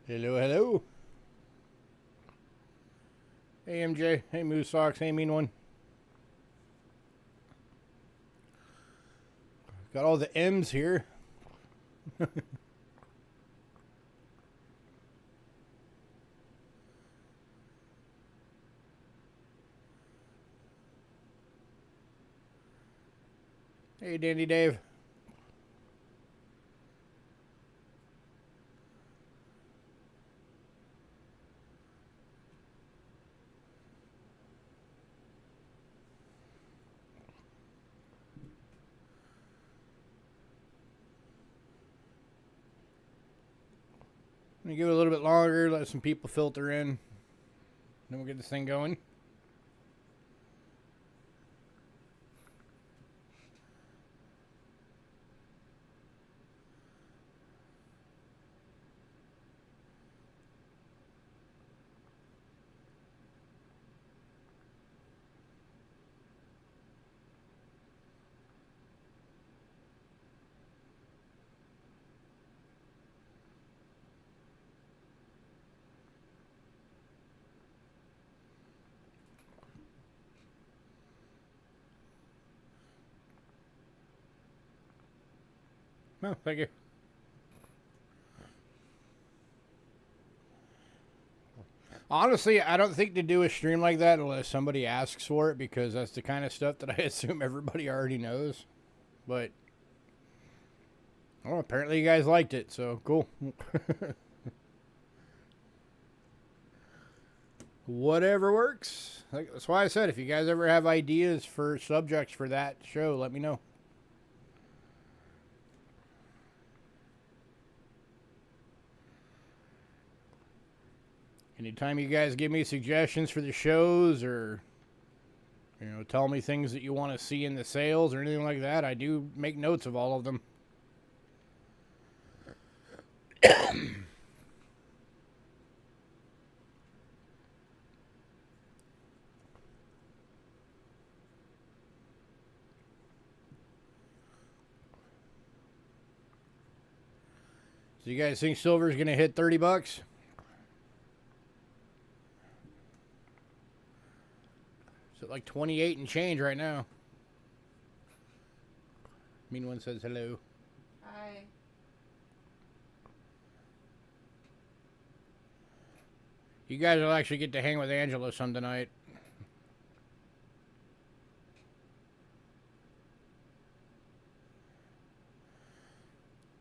Hello, hello. Hey, MJ. Hey, Moose Socks. Hey, Mean One. Got all the M's here. Hey, Dandy Dave. I'm gonna give it a little bit longer, let some people filter in. Then we'll get this thing going. Oh, thank you. Honestly, I don't think to do a stream like that unless somebody asks for it, because that's the kind of stuff that I assume everybody already knows. But, oh, apparently you guys liked it, so cool. Whatever works. That's why I said, if you guys ever have ideas for subjects for that show, let me know. Anytime you guys give me suggestions for the shows, or tell me things that you want to see in the sales or anything like that, I do make notes of all of them. So you guys think silver's going to hit 30 bucks? It's at like 28 and change right now. Mean One says hello. Hi. You guys will actually get to hang with Angela some tonight.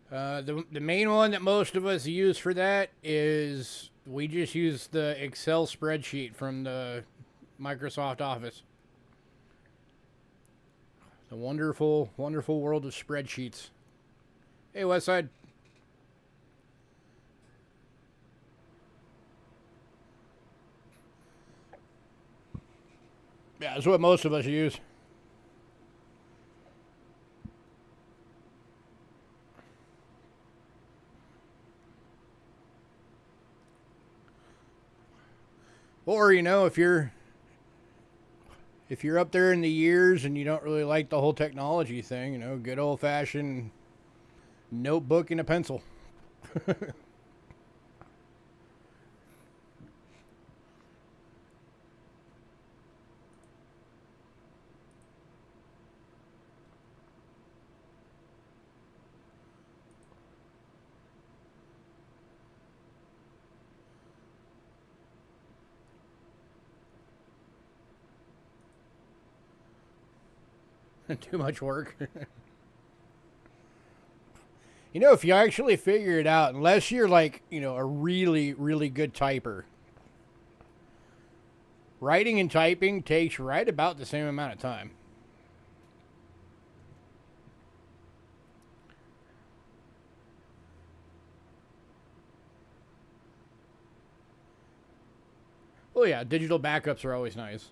The main one that most of us use for that is we just use the Excel spreadsheet from the Microsoft Office. The wonderful, wonderful world of spreadsheets. Hey, Westside. Yeah, that's what most of us use. Or, if you're up there in the years and you don't really like the whole technology thing, good old fashioned notebook and a pencil. Too much work. If you actually figure it out, unless you're like, a really, really good typer, writing and typing takes right about the same amount of time. Well, yeah, digital backups are always nice.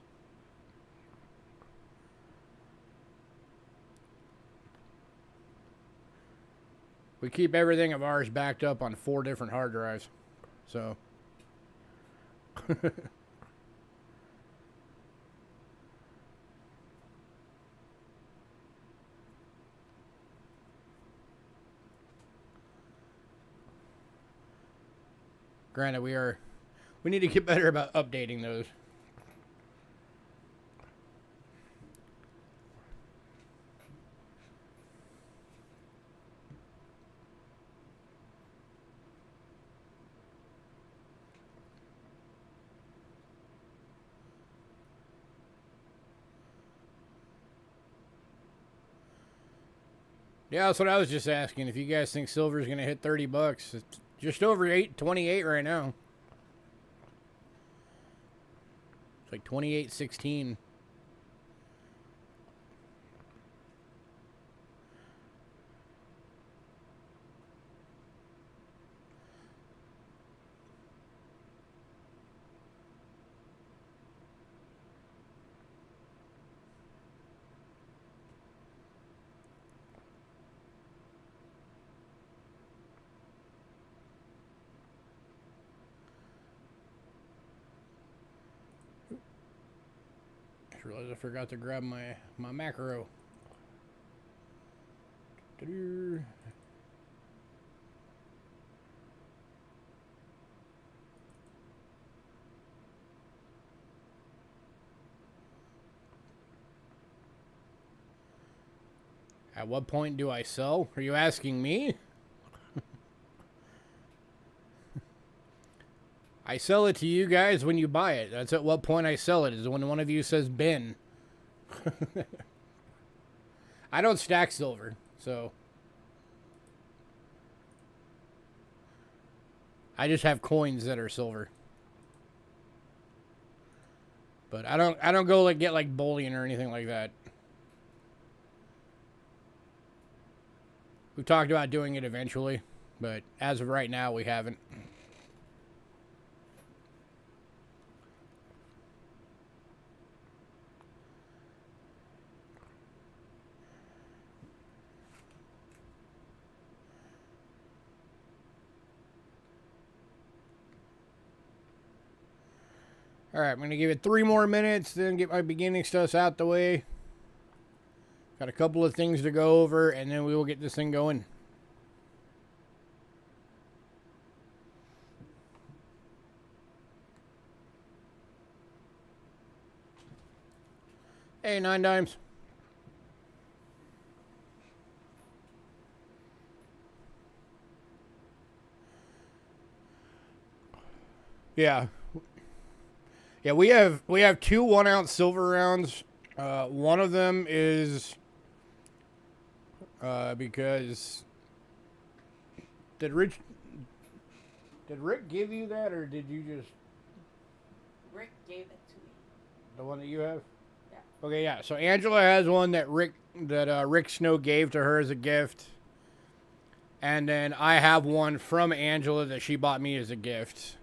We keep everything of ours backed up on 4 different hard drives. So. Granted, we need to get better about updating those. Yeah, that's what I was just asking. If you guys think silver's going to hit 30 bucks, it's just over 28 right now. It's like 28.16. I realized I forgot to grab my macro. At what point do I sell? Are you asking me? I sell it to you guys when you buy it. That's at what point I sell it, is when one of you says bin. I don't stack silver, so I just have coins that are silver. But I don't go like get like bullion or anything like that. We've talked about doing it eventually, but as of right now we haven't. All right, I'm going to give it 3 more minutes, then get my beginning stuff out the way. Got a couple of things to go over, and then we will get this thing going. Hey, 9 dimes. Yeah. Yeah, we have 2 1-ounce silver rounds. One of them is because did Rick give you that, or did you just? Rick gave it to me. The one that you have? Yeah. Okay, yeah. So Angela has one that Rick Snow gave to her as a gift. And then I have one from Angela that she bought me as a gift.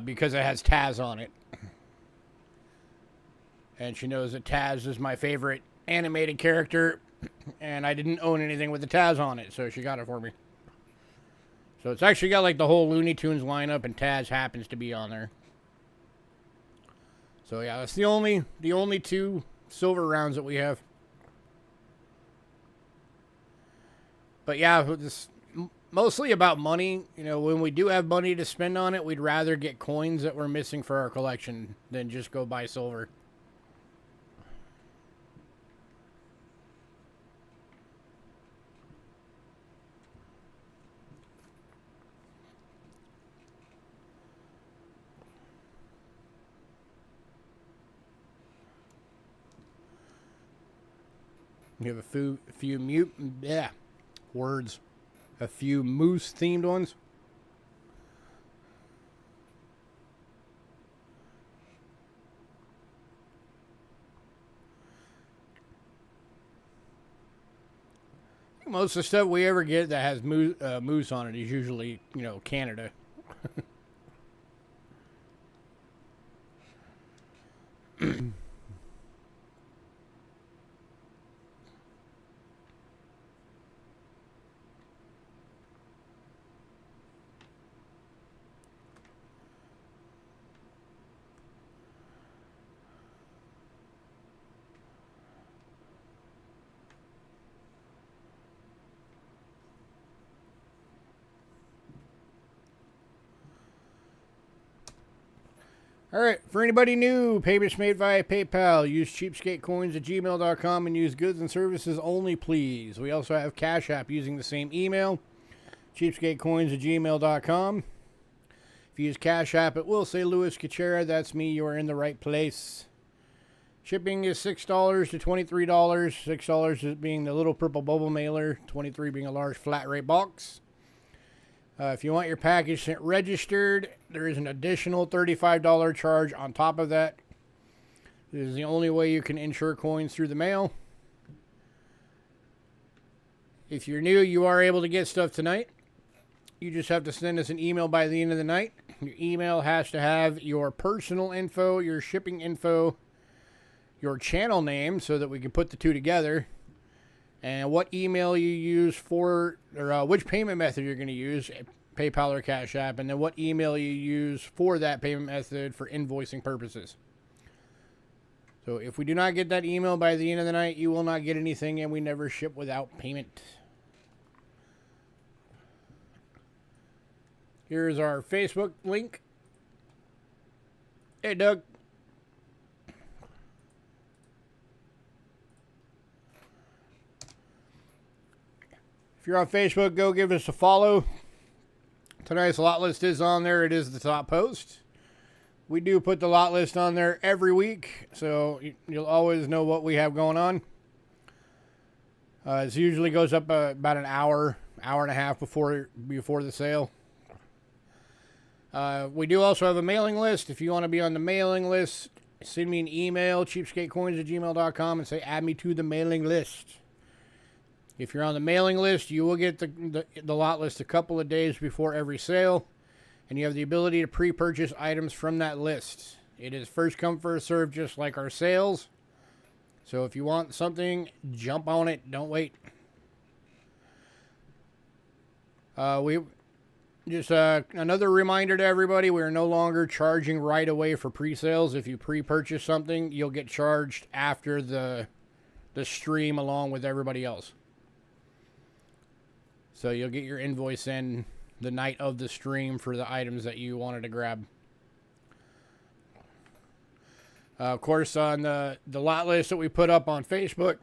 Because it has Taz on it. And she knows that Taz is my favorite animated character. And I didn't own anything with the Taz on it, so she got it for me. So it's actually got like the whole Looney Tunes lineup, and Taz happens to be on there. So yeah, that's the only 2 silver rounds that we have. But yeah, it's mostly about money. You know, when we do have money to spend on it, we'd rather get coins that we're missing for our collection than just go buy silver. We have a few a few moose themed ones. Most of the stuff we ever get that has moose on it is usually, you know, Canada. All right, for anybody new, payments made via PayPal. Use cheapskatecoins@gmail.com and use goods and services only, please. We also have Cash App using the same email, cheapskatecoins@gmail.com. If you use Cash App, it will say Louis Cachera. That's me. You are in the right place. Shipping is $6 to $23. $6 is being the little purple bubble mailer, $23 being a large flat rate box. If you want your package sent registered, there is an additional $35 charge on top of that. This is the only way you can insure coins through the mail. If you're new, you are able to get stuff tonight. You just have to send us an email by the end of the night. Your email has to have your personal info, your shipping info, your channel name so that we can put the two together, and what email you use for, or which payment method you're going to use, PayPal or Cash App, and then what email you use for that payment method for invoicing purposes. So if we do not get that email by the end of the night, you will not get anything, and we never ship without payment. Here's our Facebook link. Hey, Doug. If you're on Facebook, go give us a follow. Tonight's lot list is on there. It is the top post. We do put the lot list on there every week, so you'll always know what we have going on. It usually goes up about an hour and a half before the sale. We do also have a mailing list. If you want to be on the mailing list, send me an email, cheapskatecoins@gmail.com, and say, add me to the mailing list. If you're on the mailing list, you will get the lot list a couple of days before every sale, and you have the ability to pre-purchase items from that list. It is first come, first serve, just like our sales. So if you want something, jump on it. Don't wait. Another reminder to everybody, we are no longer charging right away for pre-sales. If you pre-purchase something, you'll get charged after the stream along with everybody else. So you'll get your invoice in the night of the stream for the items that you wanted to grab. Of course, on the lot list that we put up on Facebook,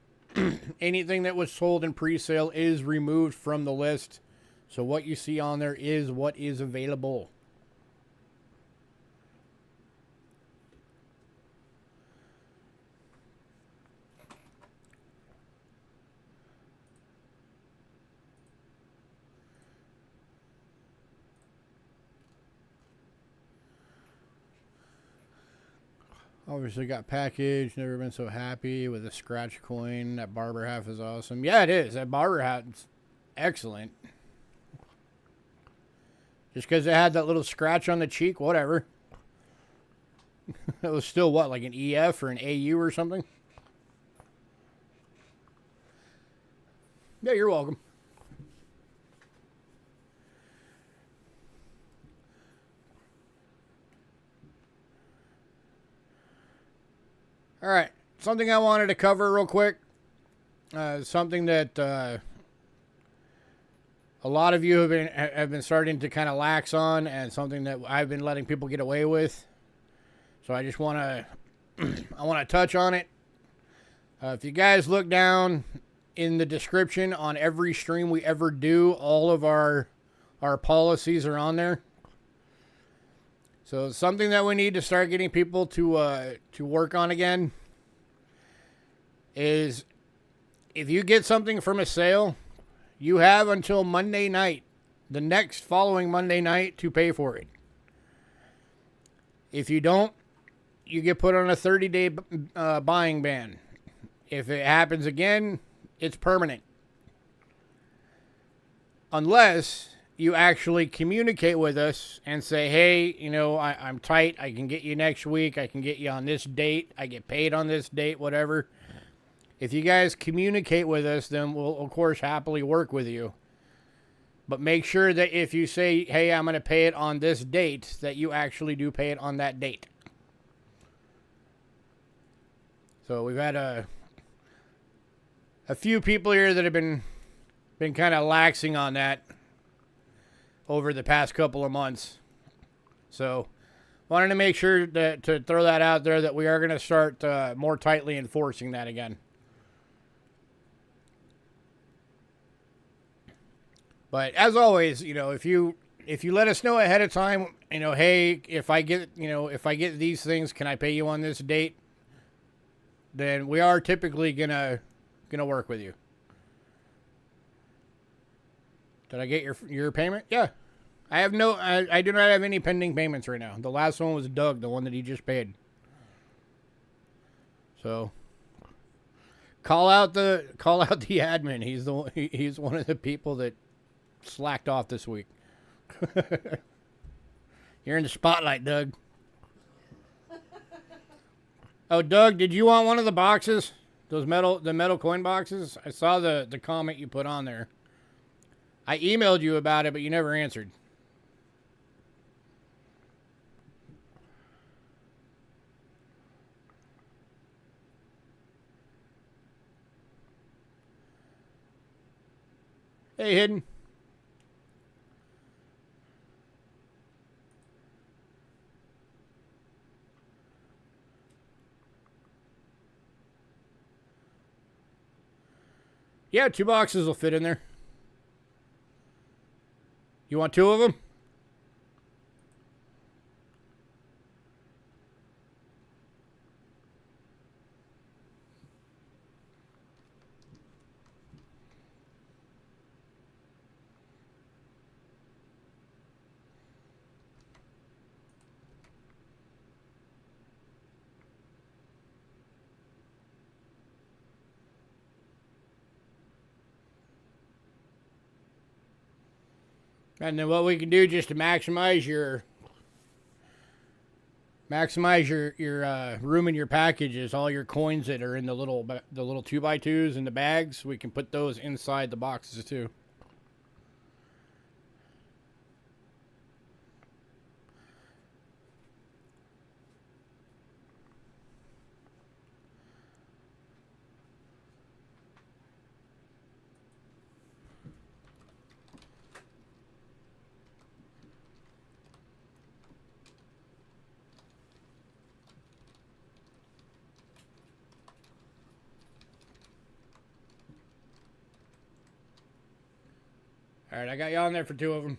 anything that was sold in pre-sale is removed from the list. So what you see on there is what is available. Obviously got packaged. Never been so happy with a scratch coin. That barber hat is awesome. Yeah, it is. That barber hat's excellent. Just because it had that little scratch on the cheek, whatever. It was still what, like an EF or an AU or something? Yeah, you're welcome. All right, something I wanted to cover real quick. Something that a lot of you have been starting to kind of lax on, and something that I've been letting people get away with. So I just want to touch on it. If you guys look down in the description on every stream we ever do, all of our policies are on there. So something that we need to start getting people to work on again is, if you get something from a sale, you have until Monday night, the next following Monday night, to pay for it. If you don't, you get put on a 30-day buying ban. If it happens again, it's permanent. Unless you actually communicate with us and say, hey, you know, I'm tight. I can get you next week. I can get you on this date. I get paid on this date, whatever. If you guys communicate with us, then we'll, of course, happily work with you. But make sure that if you say, hey, I'm going to pay it on this date, that you actually do pay it on that date. So we've had a few people here that have been kind of laxing on that over the past couple of months. So wanted to make sure that to throw that out there that we are going to start more tightly enforcing that again. But as always, you know, if you let us know ahead of time, you know, hey, if I get these things, can I pay you on this date? Then we are typically gonna work with you. Did I get your payment? Yeah. I do not have any pending payments right now. The last one was Doug, the one that he just paid. So call out the admin. He's one of the people that slacked off this week. You're in the spotlight, Doug. Oh, Doug, did you want one of the boxes? The metal coin boxes? I saw the comment you put on there. I emailed you about it, but you never answered. Hey, Hidden. Yeah, 2 boxes will fit in there. You want 2 of them? And then what we can do just to maximize your room in your package is all your coins that are in the little 2x2s in the bags. We can put those inside the boxes too. All right, I got you on there for 2 of them.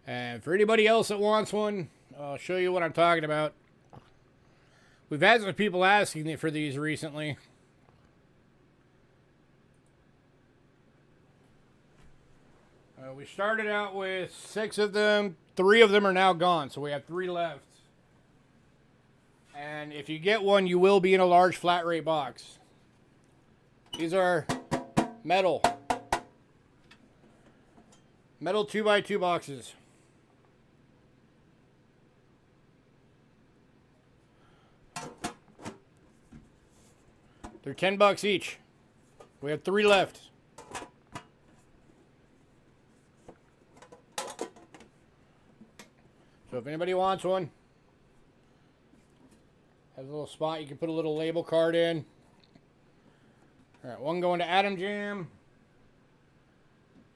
And for anybody else that wants one, I'll show you what I'm talking about. We've had some people asking for these recently. We started out with 6 of them. 3 of them are now gone, so we have 3 left. And if you get one, you will be in a large flat rate box. These are metal 2x2 boxes. They're $10 each. We have 3 left. So if anybody wants one, has a little spot you can put a little label card in. All right, one going to Adam Jam.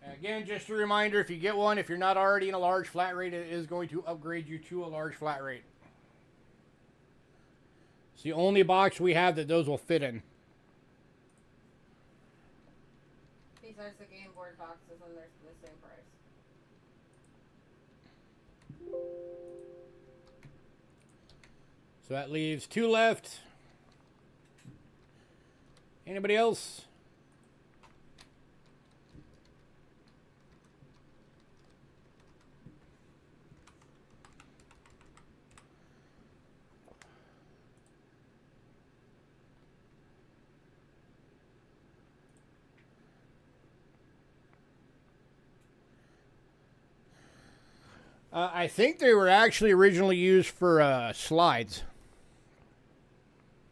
And again, just a reminder, if you get one, if you're not already in a large flat rate, it is going to upgrade you to a large flat rate. It's the only box we have that those will fit in. Besides the game board boxes, and they're the same price. So that leaves 2 left. Anybody else? I think they were actually originally used for slides.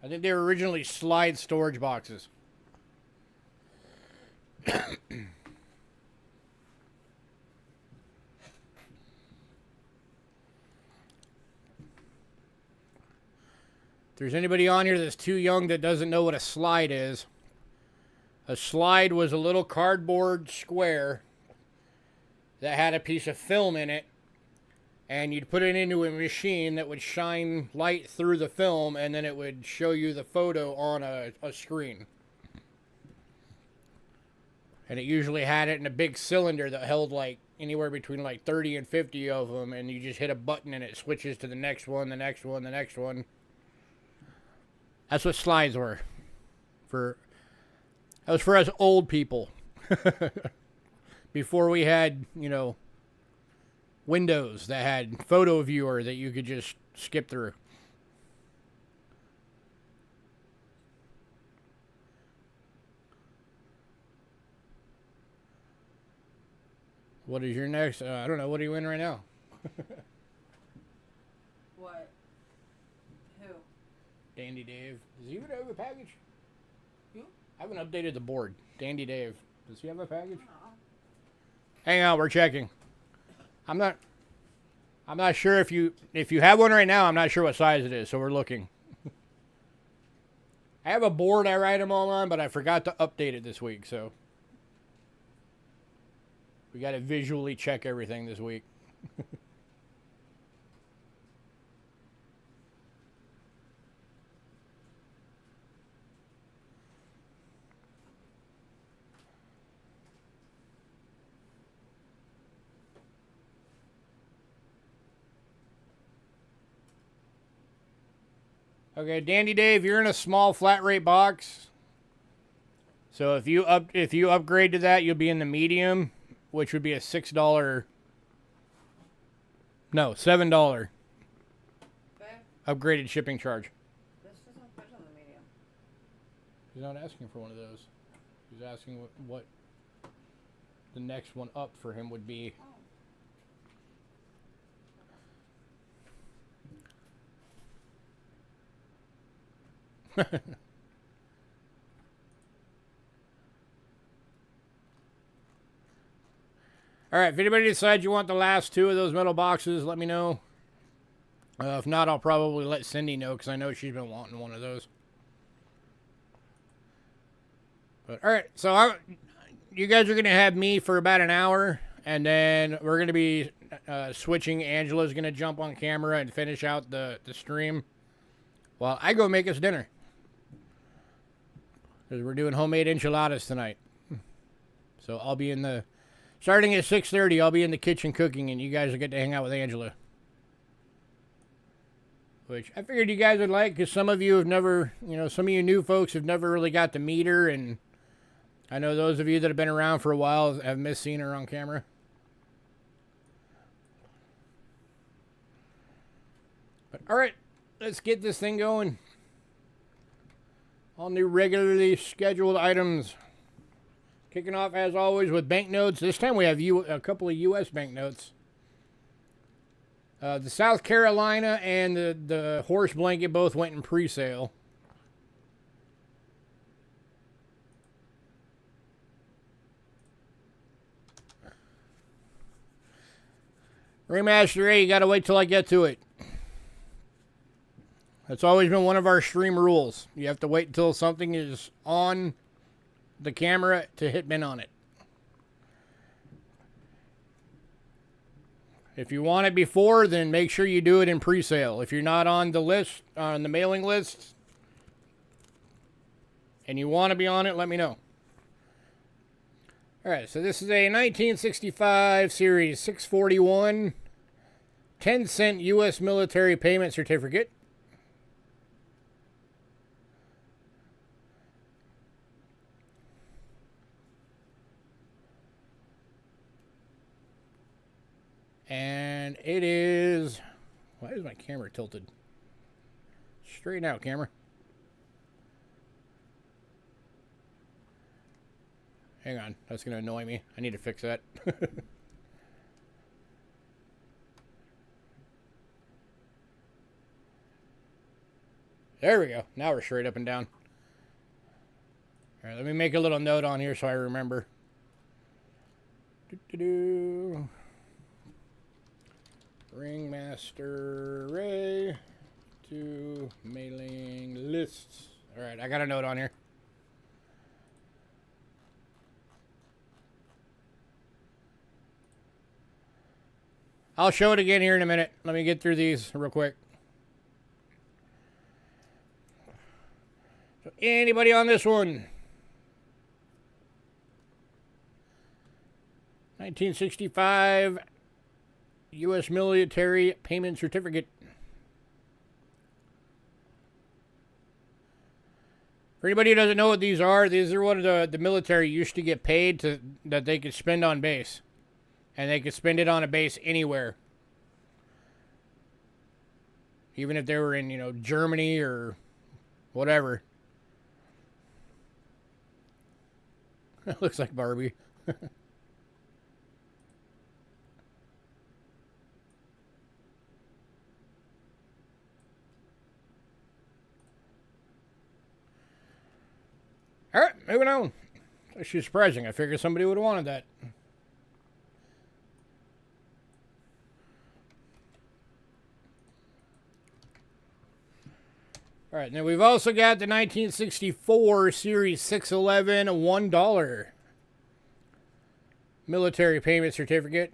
I think they were originally slide storage boxes. If there's anybody on here that's too young that doesn't know what a slide is, A slide was a little cardboard square that had a piece of film in it, and you'd put it into a machine that would shine light through the film, and then it would show you the photo on a screen. And it usually had it in a big cylinder that held like anywhere between like 30 and 50 of them, and you just hit a button and it switches to the next one, the next one, the next one. That's what slides were. That was for us old people. Before we had, you know, Windows that had photo viewer that you could just skip through. What is your next? I don't know. What are you in right now? What? Who? Dandy Dave. Does he even have a package? Who? I haven't updated the board. Dandy Dave. Does he have a package? No. Hang on, we're checking. I'm not sure if you have one right now. I'm not sure what size it is, so we're looking. I have a board I write them all on, but I forgot to update it this week, so we got to visually check everything this week. Okay, Dandy Dave, you're in a small flat rate box. So if you upgrade to that, you'll be in the medium, which would be a $7 Okay. upgraded shipping charge. This doesn't fit on the medium. He's not asking for one of those. He's asking what the next one up for him would be. Oh. All right, if anybody decides you want the last two of those metal boxes, let me know. If not, I'll probably let Cindy know because I know she's been wanting one of those. But all right, so you guys are going to have me for about an hour, and then we're going to be switching. Angela's going to jump on camera and finish out the stream while I go make us dinner. Because we're doing homemade enchiladas tonight. So I'll be starting at 6:30, I'll be in the kitchen cooking, and you guys will get to hang out with Angela. Which I figured you guys would like, because some of you have never, some of you new folks have never really got to meet her, and I know those of you that have been around for a while have missed seeing her on camera. But alright, let's get this thing going. All new regularly scheduled items. Kicking off, as always, with banknotes. This time we have a couple of U.S. banknotes. The South Carolina and the horse blanket both went in pre-sale. Remaster A, you gotta wait till I get to it. That's always been one of our stream rules. You have to wait until something is on the camera to hit bin on it. If you want it before, then make sure you do it in pre-sale. If you're not on the list, on the mailing list, and you want to be on it, let me know. Alright, so this is a 1965 Series 641 10-cent U.S. military payment certificate. And it is... Why is my camera tilted? Straighten out, camera. Hang on. That's going to annoy me. I need to fix that. There we go. Now we're straight up and down. All right, let me make a little note on here so I remember. Doo-doo-doo. Ringmaster Ray to mailing lists. All right, I got a note on here. I'll show it again here in a minute. Let me get through these real quick. So anybody on this one? 1965 U.S. military payment certificate. For anybody who doesn't know what these are what the military used to get paid to that they could spend on base. And they could spend it on a base anywhere. Even if they were in, you know, Germany or whatever. It looks like Barbie. All right, moving on. Actually surprising. I figured somebody would have wanted that. All right, now we've also got the 1964 Series 611 $1 military payment certificate.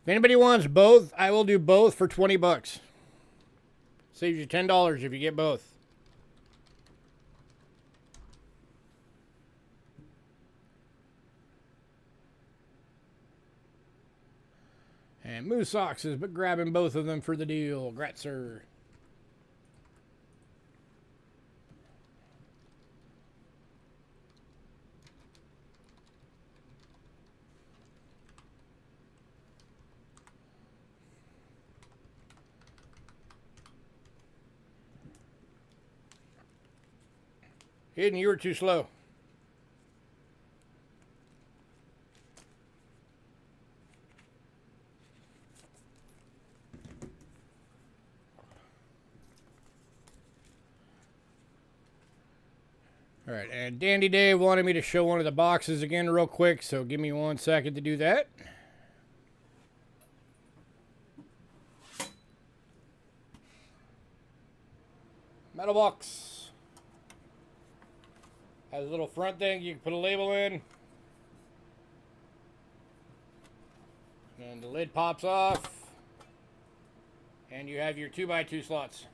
If anybody wants both, I will do both for 20 bucks. Saves you $10 if you get both. And Moose Socks is but grabbing both of them for the deal. Gratzer. Hidden, you were too slow. All right, and Dandy Dave wanted me to show one of the boxes again real quick, so give me 1 second to do that. Metal box. Has a little front thing you can put a label in. And the lid pops off. And you have your 2x2 slots.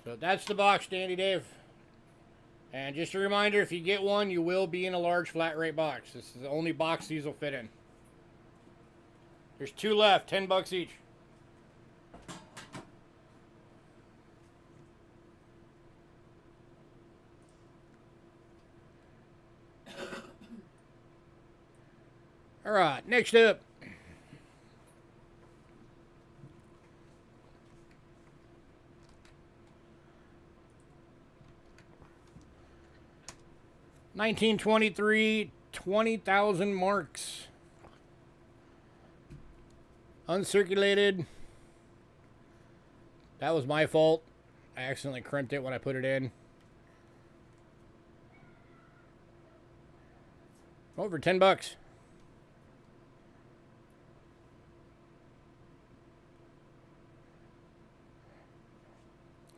So that's the box, Dandy Dave. And just a reminder, if you get one, you will be in a large flat rate box. This is the only box these will fit in. There's 2 left, 10 bucks each. All right, next up. $1923, 20,000 marks. Uncirculated. That was my fault. I accidentally crimped it when I put it in. Over 10 bucks.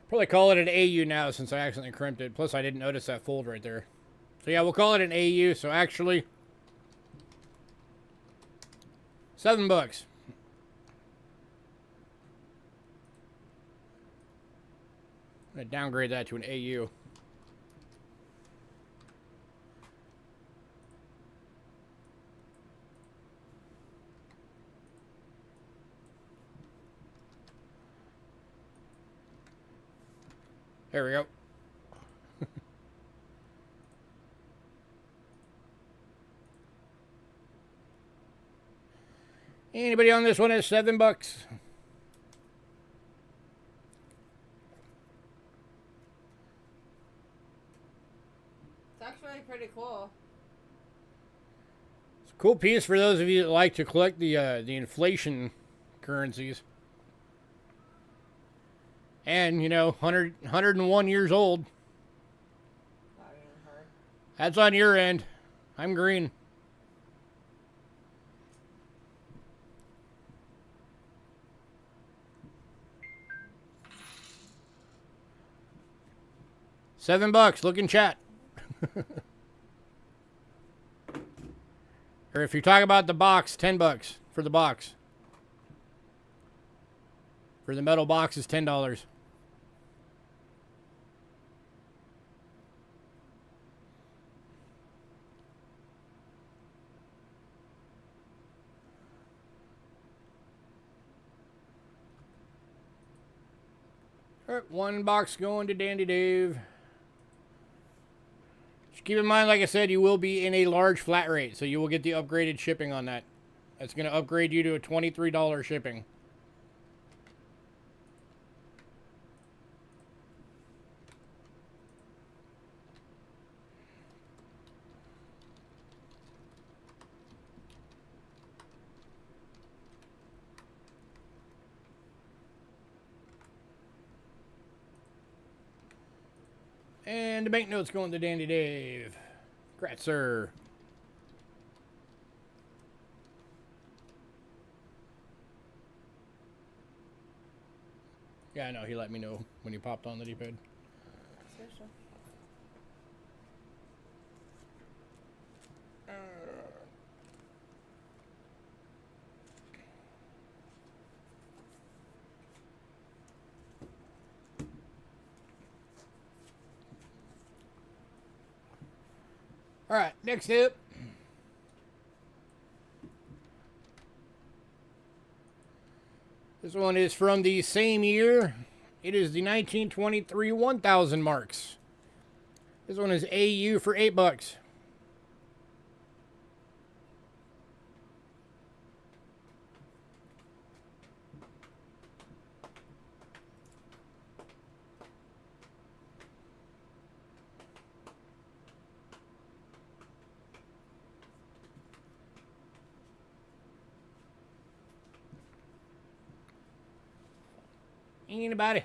Probably call it an AU now since I accidentally crimped it. Plus I didn't notice that fold right there. So yeah, we'll call it an AU. So actually, 7 bucks. I'm going to downgrade that to an AU. There we go. Anybody on this one is 7 bucks. It's actually pretty cool. It's a cool piece for those of you that like to collect the inflation currencies. And, you know, 101 years old. Not even hard. That's on your end. I'm green. $7. Look in chat. Or if you're talking about the box, $10 for the box. For the metal box is $10. All right, one box going to Dandy Dave. Just keep in mind, like I said, you will be in a large flat rate, so you will get the upgraded shipping on that. That's going to upgrade you to a $23 shipping. And the banknote's going to Dandy Dave. Congrats, sir. Yeah, I know. He let me know when he popped on that he paid. Special. All right, next up. This one is from the same year. It is the 1923 1000 marks. This one is AU for $8. Anybody?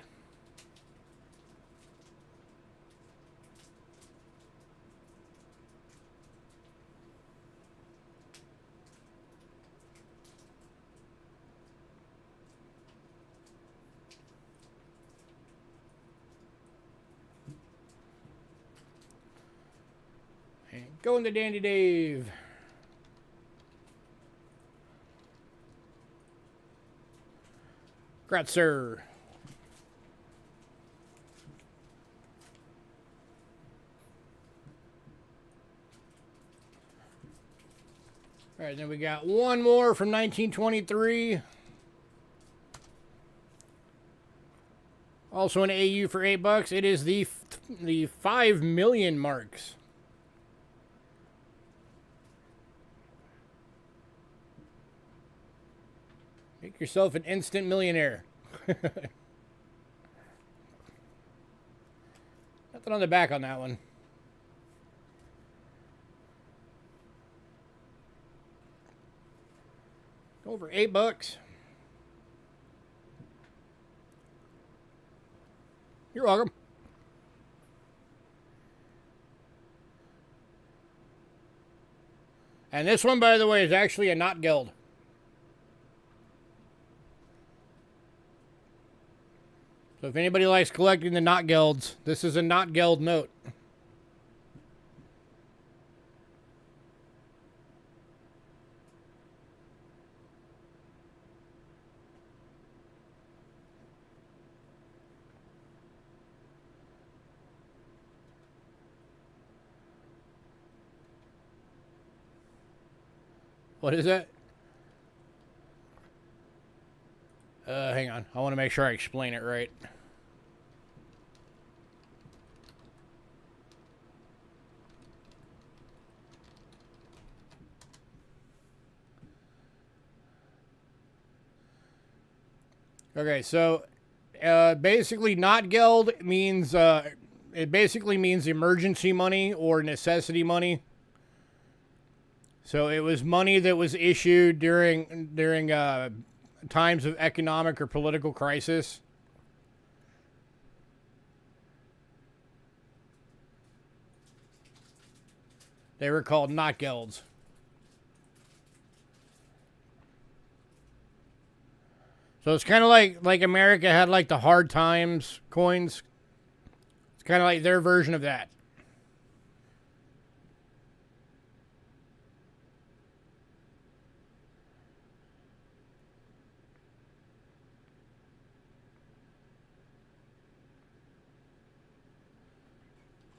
And going to Dandy Dave. Congrats, sir. All right, then we got one more from 1923. Also an AU for $8. It is the 5 million marks. Make yourself an instant millionaire. Nothing on the back on that one. Over $8. You're welcome. And this one, by the way, is actually a not geld. So if anybody likes collecting the not gelds, this is a not geld note. What is that? Hang on. I want to make sure I explain it right. Okay, so basically not geld means it basically means emergency money or necessity money. So it was money that was issued during times of economic or political crisis. They were called not gelds. So it's kind of like America had like the hard times coins. It's kind of like their version of that.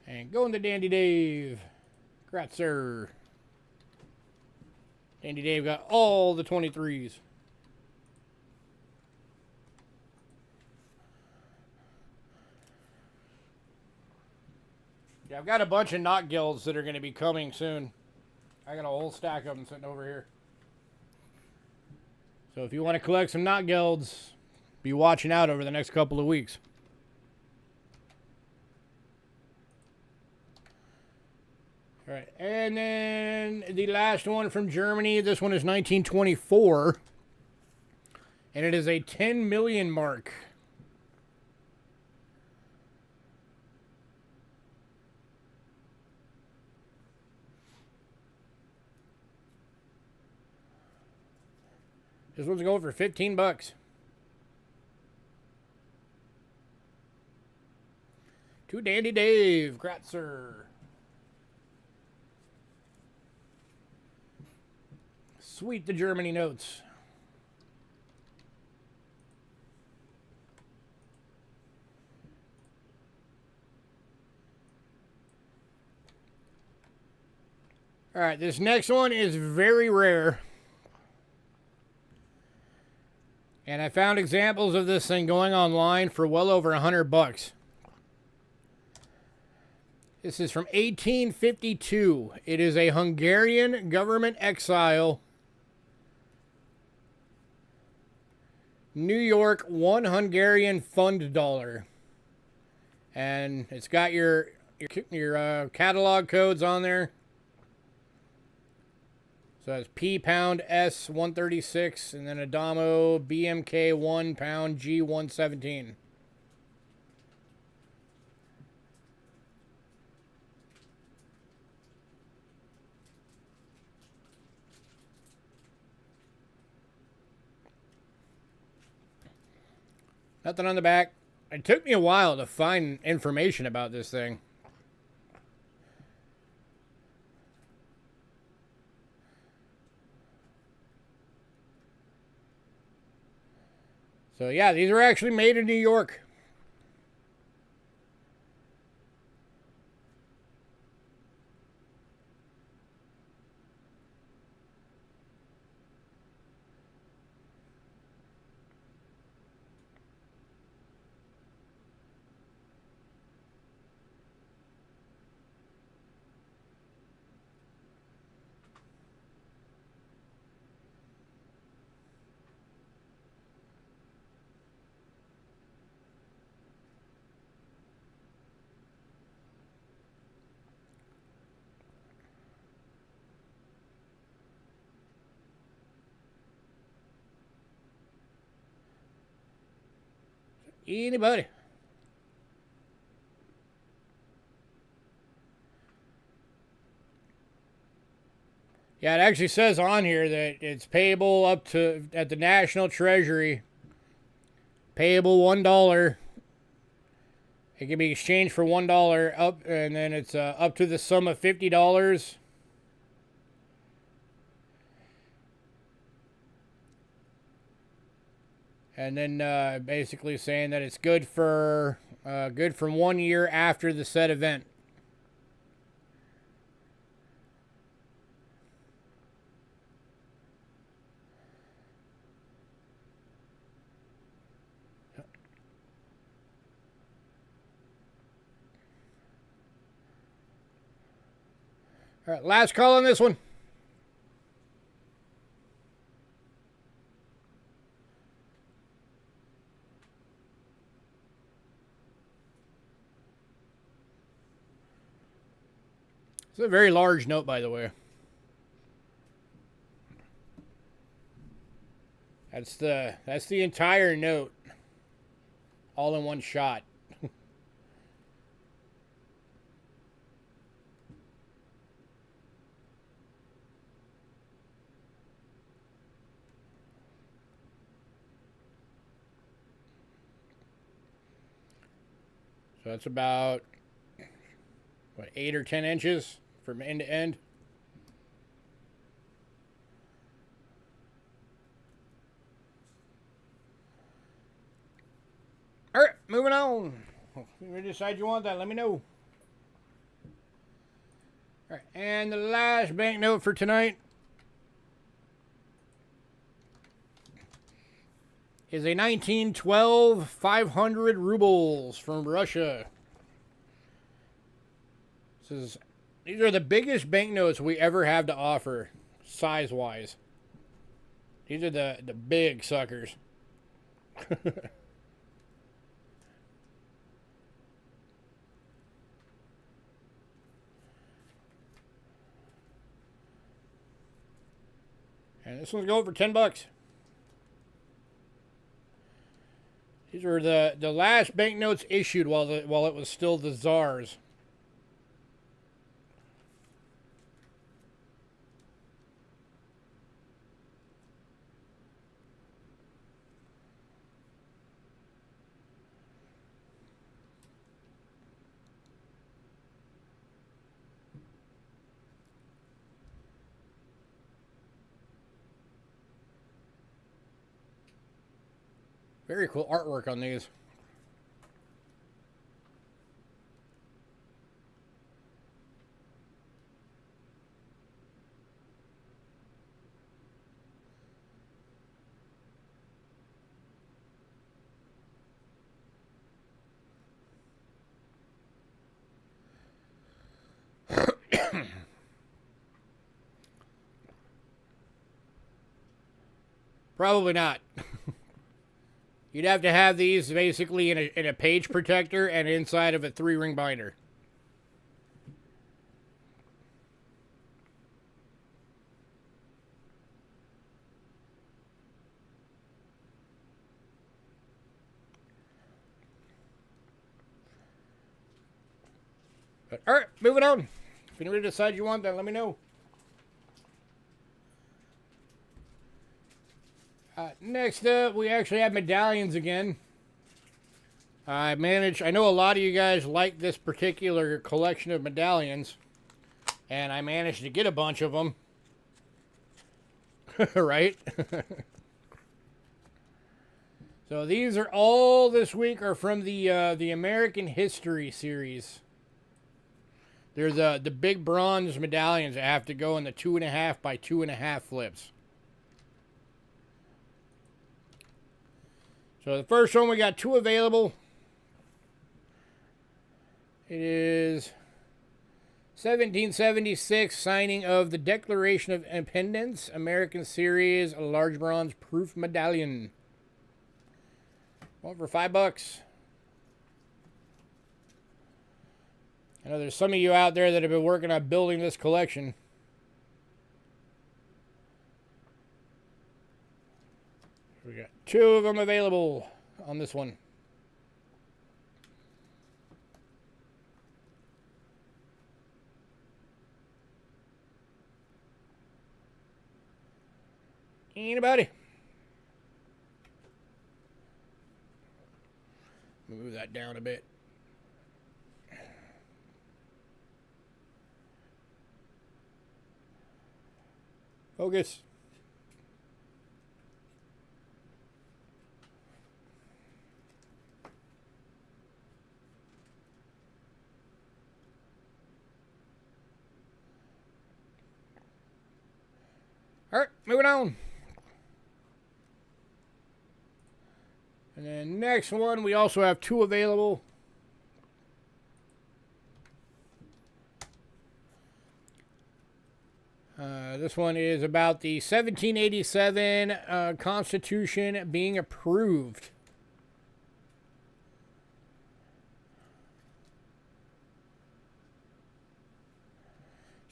And going to Dandy Dave. Congrats, sir. Dandy Dave got all the 23s. Yeah, I've got a bunch of knot guilds that are going to be coming soon. I got a whole stack of them sitting over here. So if you want to collect some knot guilds, be watching out over the next couple of weeks. All right, and then the last one from Germany. This one is 1924, and it is a 10 million mark. This one's going for 15 bucks. To Dandy Dave, Kratzer. Sweet the Germany notes. All right, this next one is very rare. And I found examples of this thing going online for well over 100 bucks. This is from 1852. It is a Hungarian government exile. New York 1 Hungarian fund dollar. And it's got your catalog codes on there. So that's P pound S 136 and then Adamo BMK 1 pound G 117. Nothing on the back. It took me a while to find information about this thing. So yeah, these are actually made in New York. Anybody? Yeah, it actually says on here that it's payable up to, at the National Treasury, payable $1. It can be exchanged for $1 up, and then it's up to the sum of $50. And then basically saying that it's good for good from 1 year after the said event. All right, last call on this one. It's a very large note, by the way. That's the entire note, all in one shot. So that's about what, 8 or 10 inches from end to end. All right, moving on. If you decide you want that, let me know. All right, and the last banknote for tonight is a 1912 500 rubles from Russia. These are the biggest banknotes we ever have to offer, size-wise. These are the big suckers. And this one's going for $10. These were the last banknotes issued while it was still the Tsars. Very cool artwork on these. Probably not. You'd have to have these basically in a page protector and inside of a 3-ring binder. But, all right, moving on. If anybody decides you want that, let me know. Next up, we actually have medallions again. I know a lot of you guys like this particular collection of medallions, and I managed to get a bunch of them. Right? So these are all this week are from the American History series. They're the big bronze medallions that have to go in the 2.5 by 2.5 flips. So the first one, we got 2 available. It is 1776 signing of the Declaration of Independence, American Series, a large bronze proof medallion. One for $5. I know there's some of you out there that have been working on building this collection. We got 2 of them available on this one. Anybody? Move that down a bit. Focus. All right, moving on. And then next one, we also have 2 available. This one is about the 1787 Constitution being approved.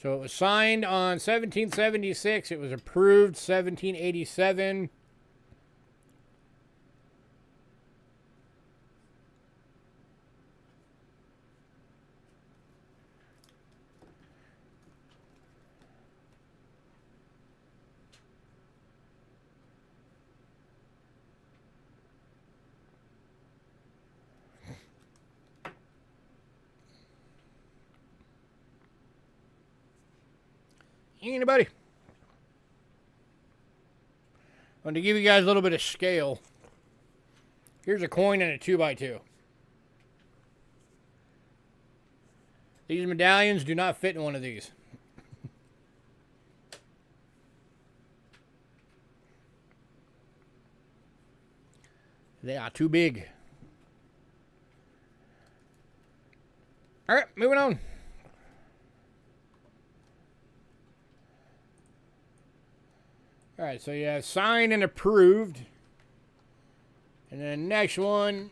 So it was signed on 1776. It was approved 1787. Anybody? And to give you guys a little bit of scale, here's a coin and a 2x2. These medallions do not fit in one of these. They are too big. All right, moving on. All right, so you have signed and approved. And then the next one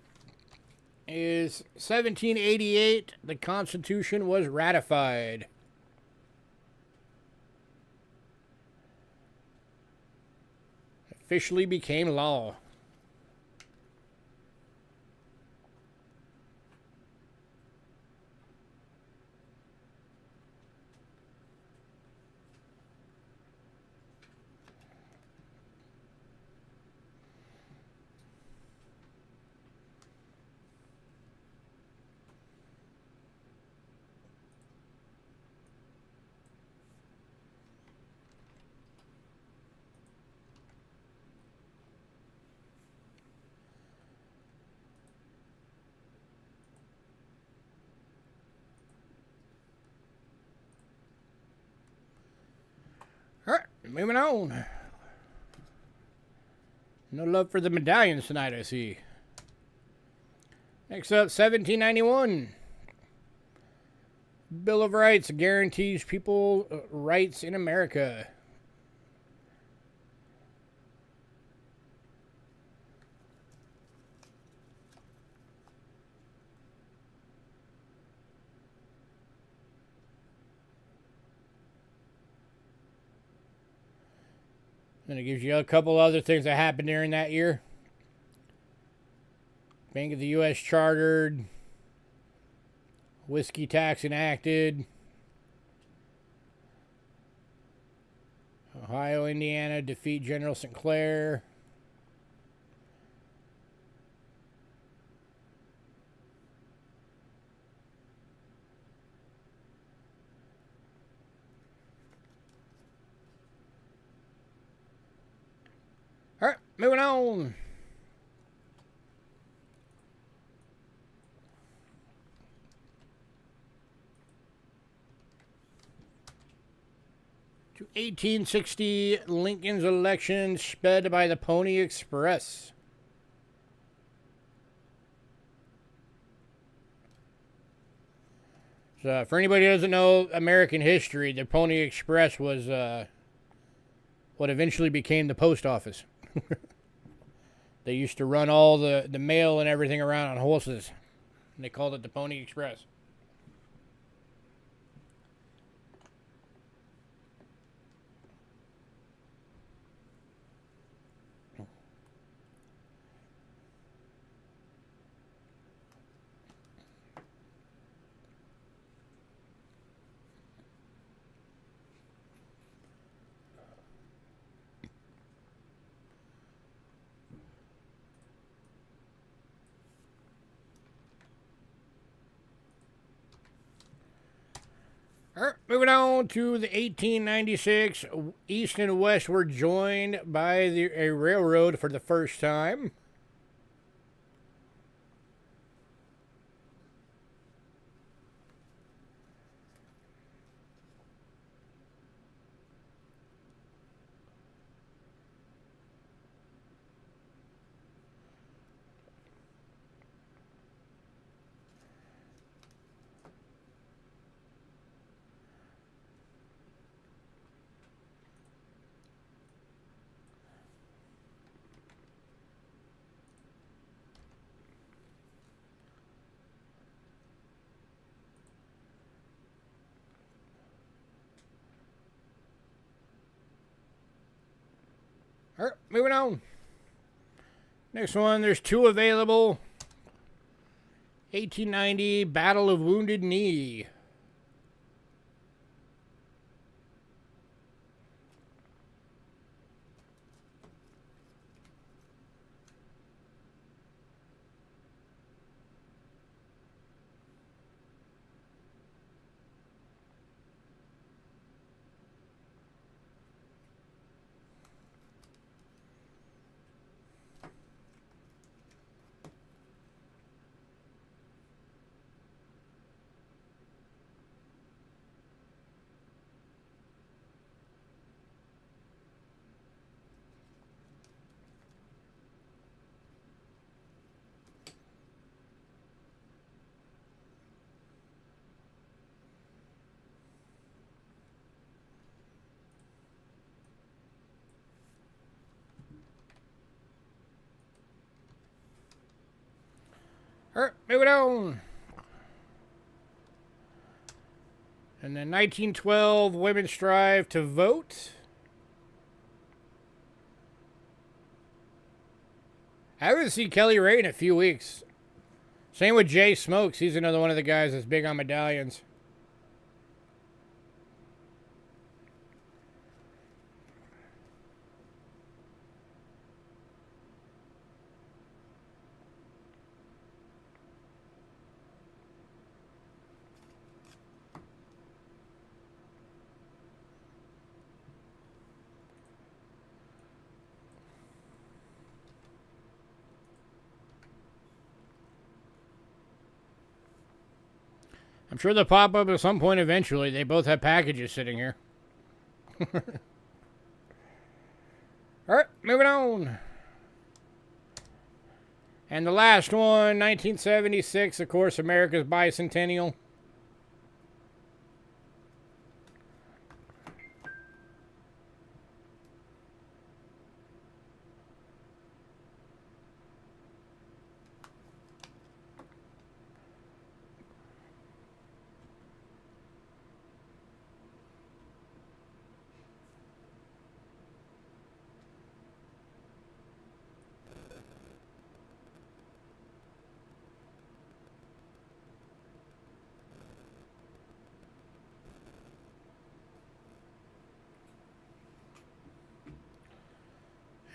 is 1788. The Constitution was ratified. Officially became law. All right, moving on. No love for the medallions tonight, I see. Next up, 1791. Bill of Rights guarantees people rights in America. Then it gives you a couple other things that happened during that year. Bank of the U.S. chartered. Whiskey tax enacted. Ohio, Indiana defeat General Sinclair. All right, moving on. To 1860, Lincoln's election sped by the Pony Express. So, for anybody who doesn't know American history, the Pony Express was what eventually became the post office. They used to run all the mail and everything around on horses. And they called it the Pony Express. All right, moving on to the 1896, East and West were joined by a railroad for the first time. All right, moving on. Next one, there's two available. 1890, Battle of Wounded Knee. Alright, moving on. And then 1912, women strive to vote. I haven't seen Kelly Ray in a few weeks. Same with Jay Smokes. He's another one of the guys that's big on medallions. I'm sure they'll pop up at some point eventually. They both have packages sitting here. Alright, moving on. And the last one, 1976, of course, America's bicentennial.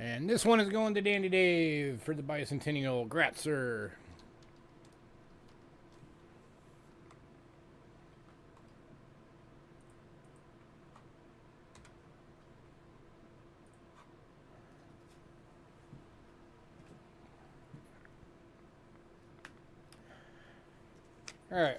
And this one is going to Dandy Dave for the bicentennial. Grats, sir. All right.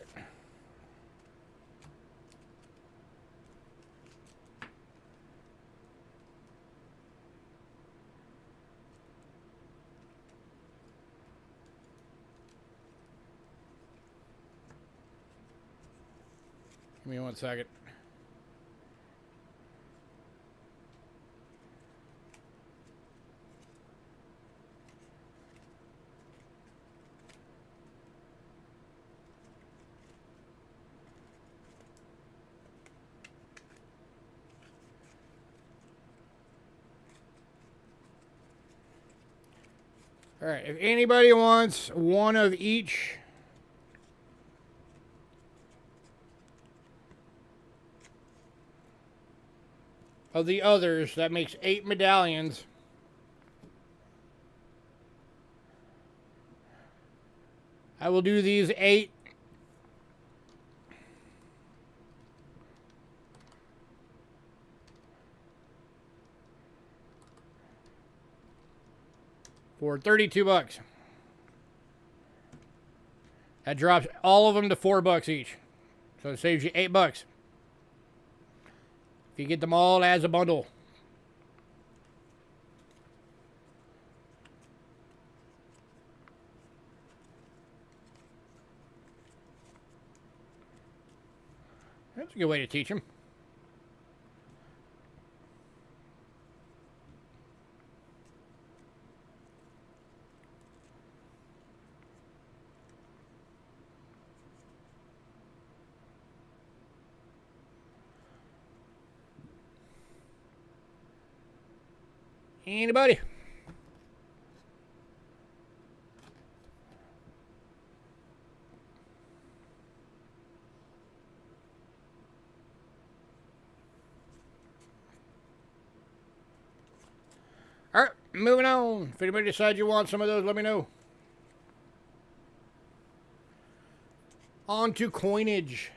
Give me 1 second. All right, if anybody wants one of each of the others, that makes 8 medallions. I will do these 8 for 32 bucks. That drops all of them to 4 bucks each. So it saves you 8 bucks. If you get them all as a bundle. That's a good way to teach them. Anybody? All right, moving on. If anybody decides you want some of those, let me know. On to coinage.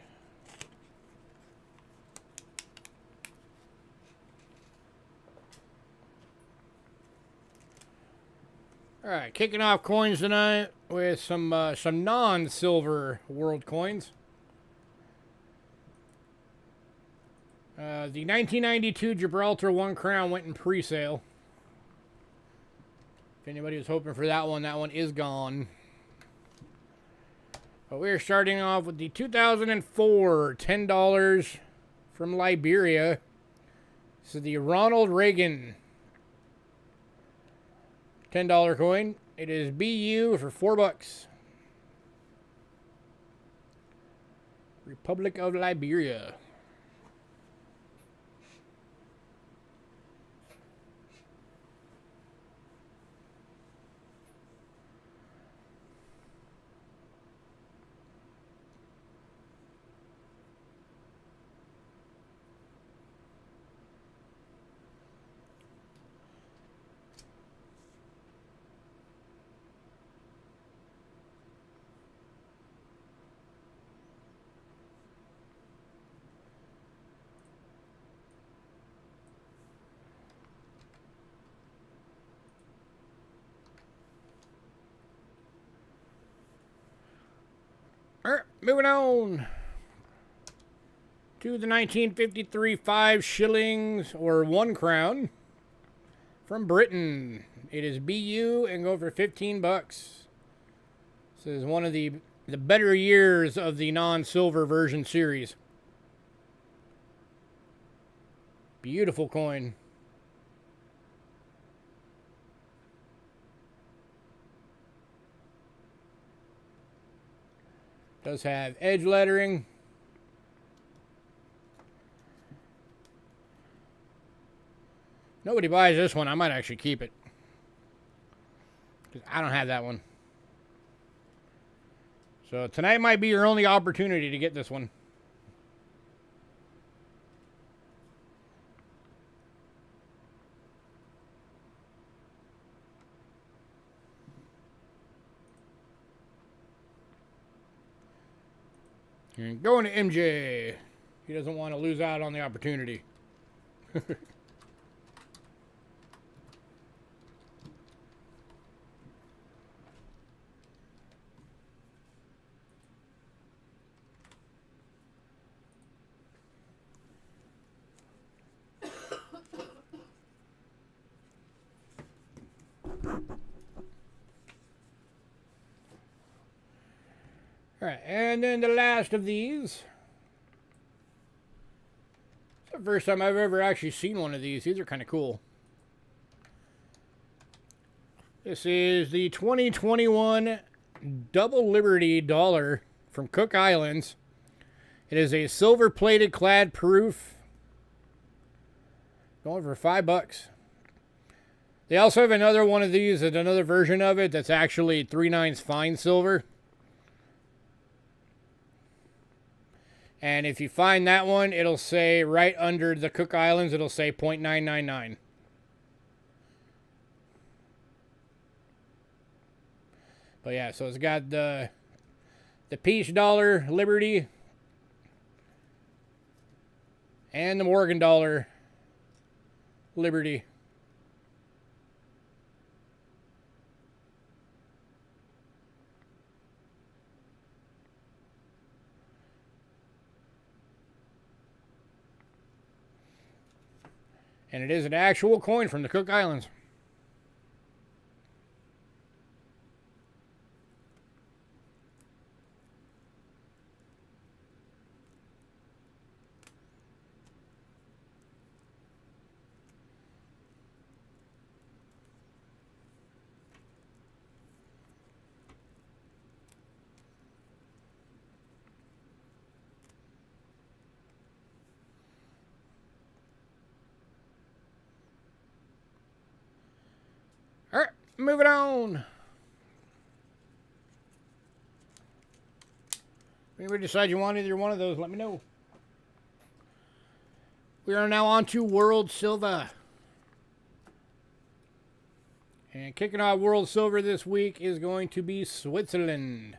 All right, kicking off coins tonight with some non-silver world coins. The 1992 Gibraltar 1 crown went in pre-sale. If anybody was hoping for that one is gone. But we're starting off with the 2004 $10 from Liberia. This is the Ronald Reagan $10 coin. It is BU for 4 bucks. Republic of Liberia. Alright, moving on to the 1953 5 shillings or 1 crown from Britain. It is BU and go for 15 bucks. This is one of the better years of the non-silver version series. Beautiful coin. Does have edge lettering. Nobody buys this one. I might actually keep it, because I don't have that one. So tonight might be your only opportunity to get this one. And going to MJ. He doesn't want to lose out on the opportunity. All right, and then the last of these. It's the first time I've ever actually seen one of these. These are kind of cool. This is the 2021 Double Liberty dollar from Cook Islands. It is a silver-plated clad proof. Going for $5. They also have another one of these, and another version of it that's actually 3/9 fine silver. And if you find that one, it'll say right under the Cook Islands, it'll say 0.999. But yeah, so it's got the Peach dollar Liberty and the Morgan dollar Liberty. And it is an actual coin from the Cook Islands. All right, moving on. If you decide you want either one of those, let me know. We are now on to World Silver. And kicking off World Silver this week is going to be Switzerland.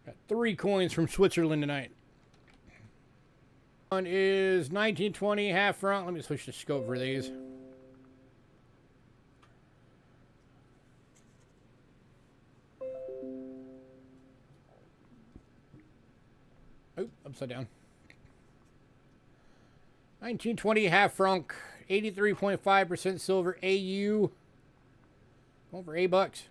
Got 3 coins from Switzerland tonight. One is 1920 half franc. Let me switch the scope for these. Oh, upside down. 1920 half franc, 83.5% silver AU. Going for $8.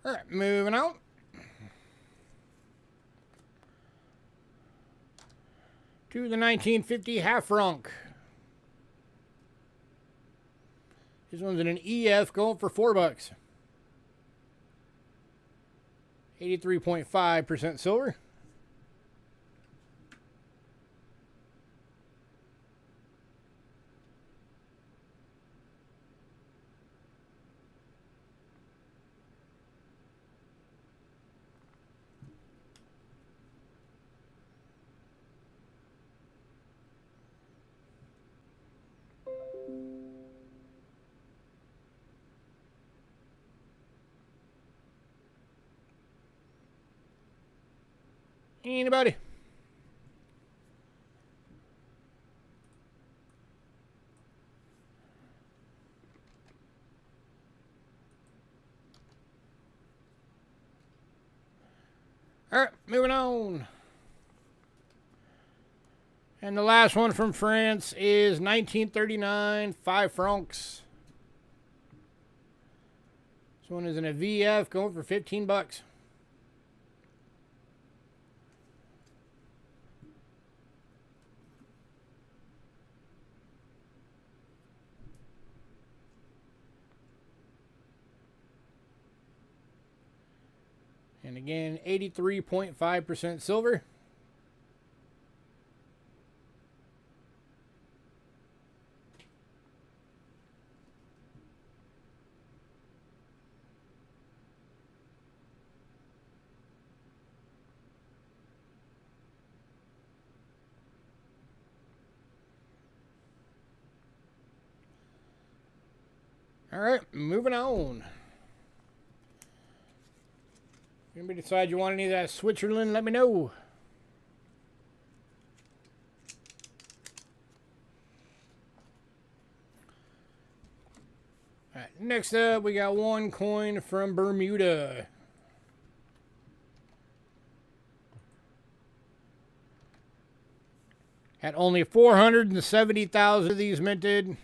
All right, moving on. To the 1950 half franc. This one's in an EF going for $4. 83.5% silver. Anybody? All right, moving on. And the last one from France is 1939, 5 francs. This one is in a VF going for $15. And again, 83.5% silver. All right, moving on. If anybody decide you want any of that Switzerland, let me know. All right, next up, we got one coin from Bermuda. Had only 470,000 of these minted.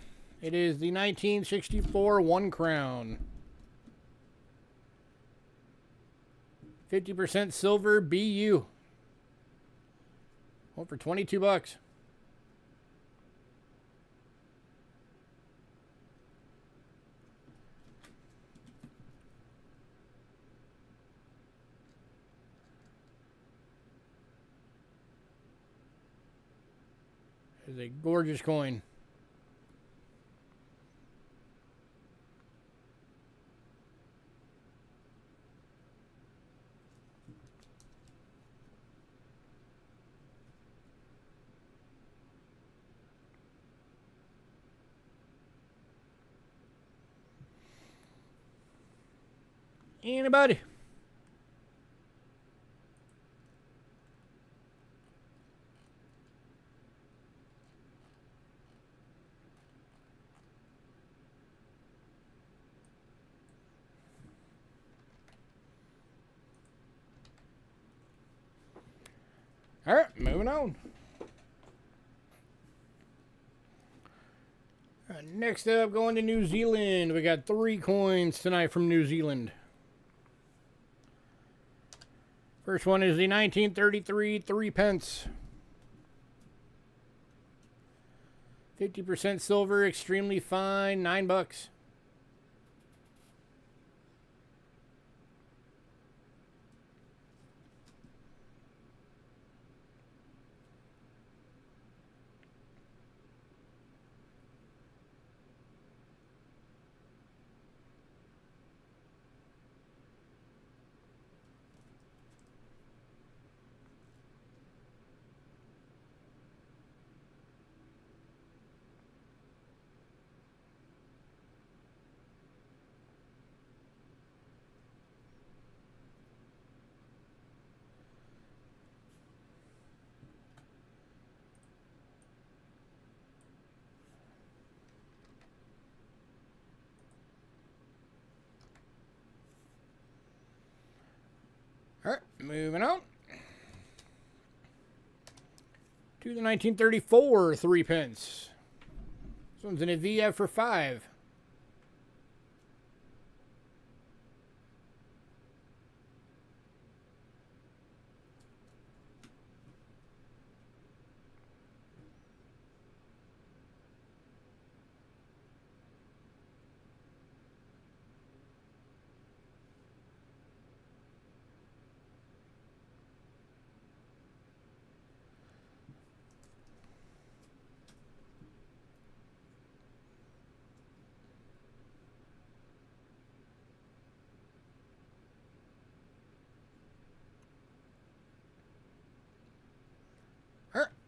It is the 1964 1 crown. 50% silver BU. Well, for $22. It's a gorgeous coin. Anybody? All right, moving on. All right, next up, going to New Zealand. We got 3 coins tonight from New Zealand. First one is the 1933 3 pence. 50% silver, extremely fine, $9. All right, moving on. To the 1934 3 pence. This one's in a VF for $5.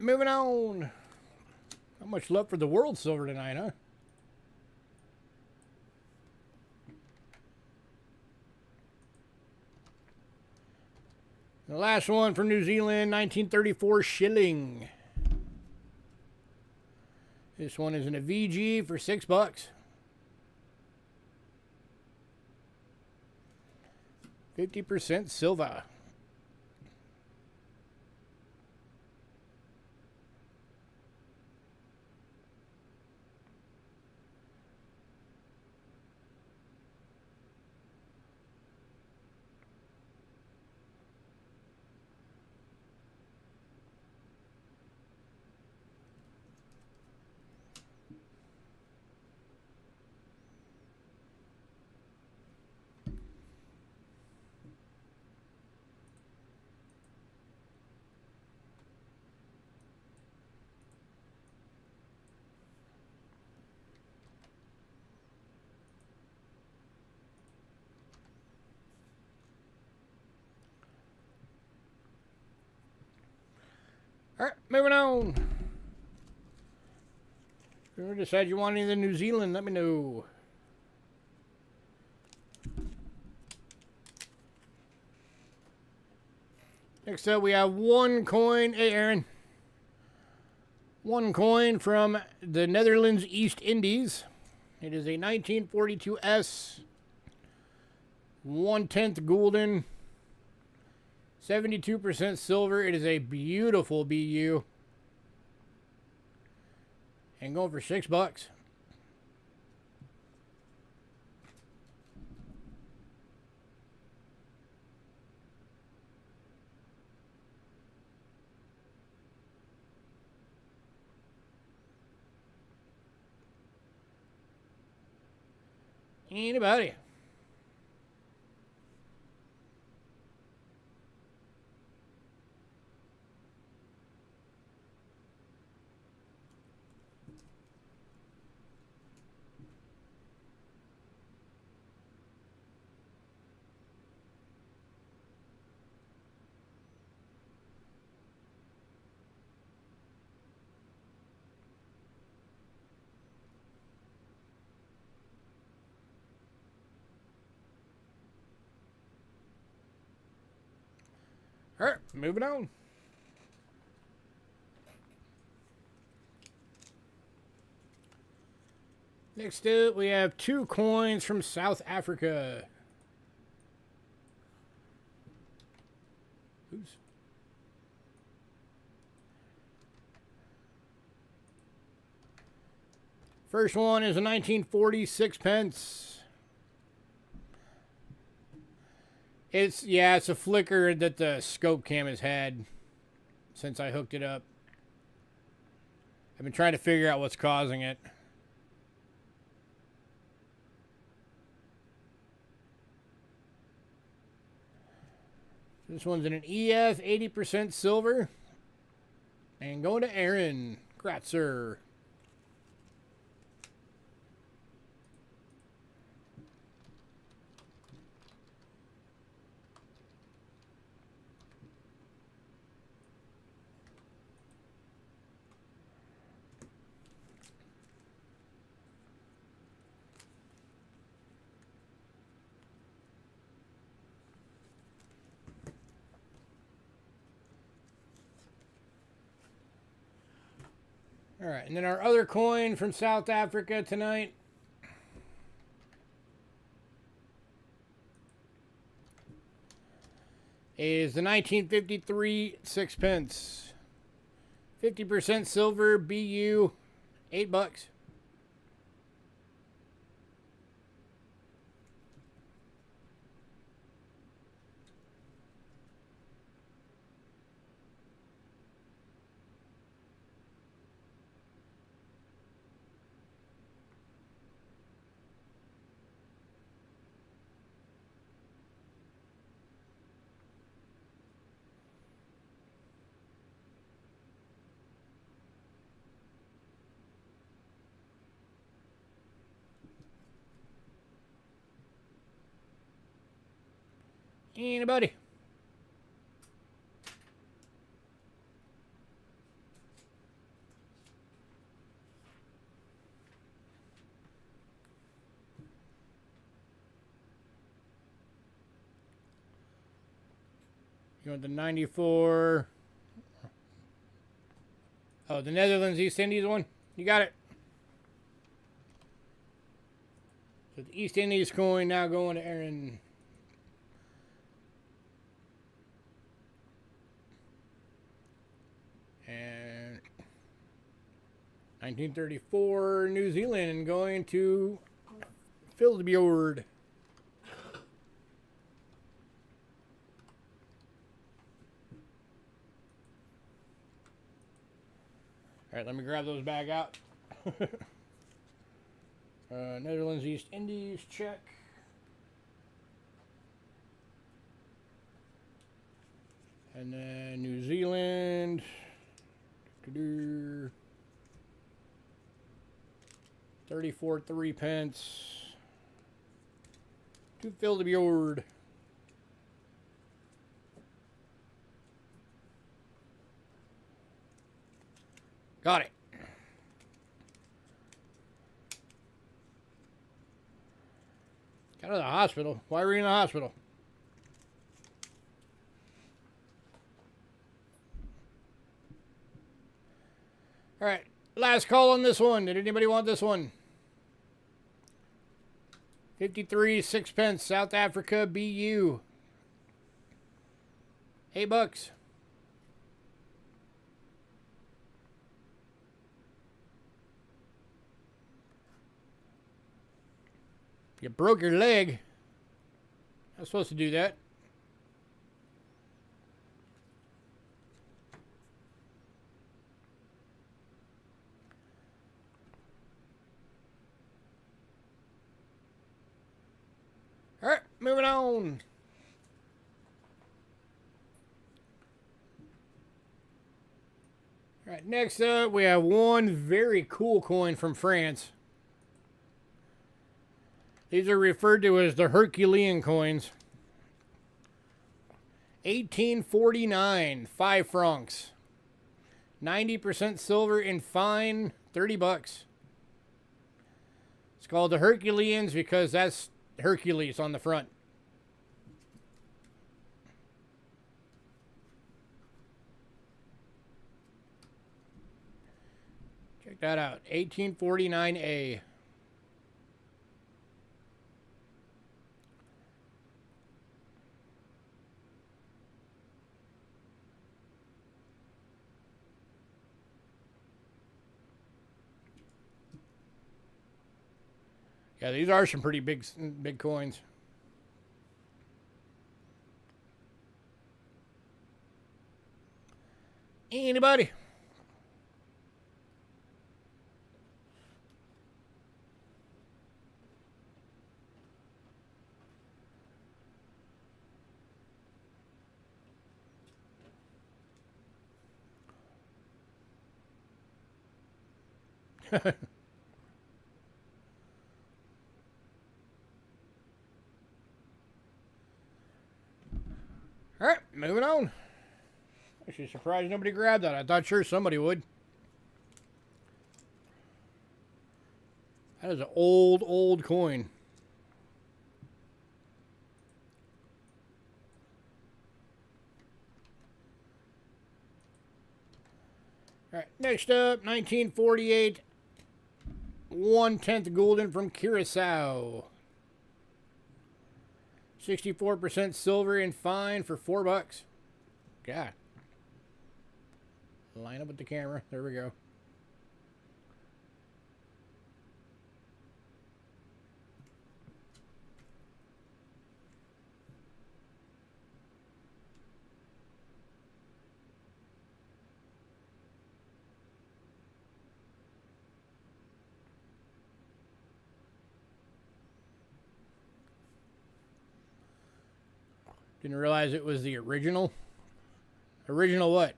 moving on. Not much love for the world silver tonight, huh? The last one from New Zealand, 1934 shilling. This one is in a VG for $6. 50% silver. All right, moving on. If you decide you want any of the New Zealand, let me know. Next up, we have one coin. Hey, Aaron. One coin from the Netherlands East Indies. It is a 1942 S. 1/10 golden. 72% silver. It is a beautiful BU. And going for $6. Anybody? All right, moving on. Next up, we have two coins from South Africa. Oops. First one is a 1946 pence. It's a flicker that the scope cam has had since I hooked it up. I've been trying to figure out what's causing it. This one's in an EF, 80% silver. And going to Aaron Kratzer. All right, and then our other coin from South Africa tonight is the 1953 sixpence. 50% silver, BU, $8. Anybody? You want the 94? Oh, the Netherlands East Indies one? You got it. So the East Indies coin now going to Aaron. And 1934 New Zealand going to Philbjord. All right, let me grab those back out. Netherlands East Indies, check. And then New Zealand. 34 3 pence. To Philbjord. Got it. Got out of the hospital. Why were you in the hospital? All right. Last call on this one. Did anybody want this one? 53 6 pence. South Africa BU. $8. You broke your leg. I was supposed to do that. All right, moving on. All right, next up, we have one very cool coin from France. These are referred to as the Herculean coins. 1849, 5 francs. 90% silver and fine, $30. It's called the Herculeans because that's Hercules on the front. Check that out, 1849A. Yeah, these are some pretty big coins. Anybody? All right, moving on. Actually surprised nobody grabbed that. I thought sure somebody would. That is an old coin. All right, next up, 1948, 1/10 golden from Curacao. 64% silver and fine for $4. God. Line up with the camera. There we go. Didn't realize it was the original. Original what?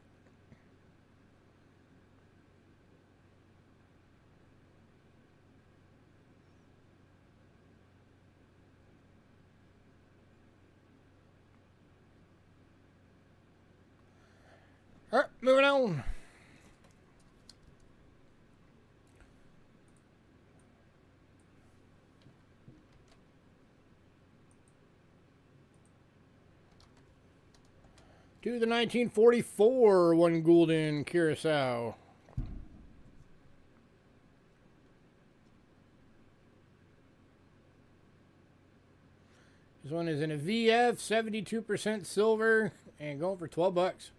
All right, moving on. To the 1944 1 gulden Curacao. This one is in a VF, 72% silver, and going for $12.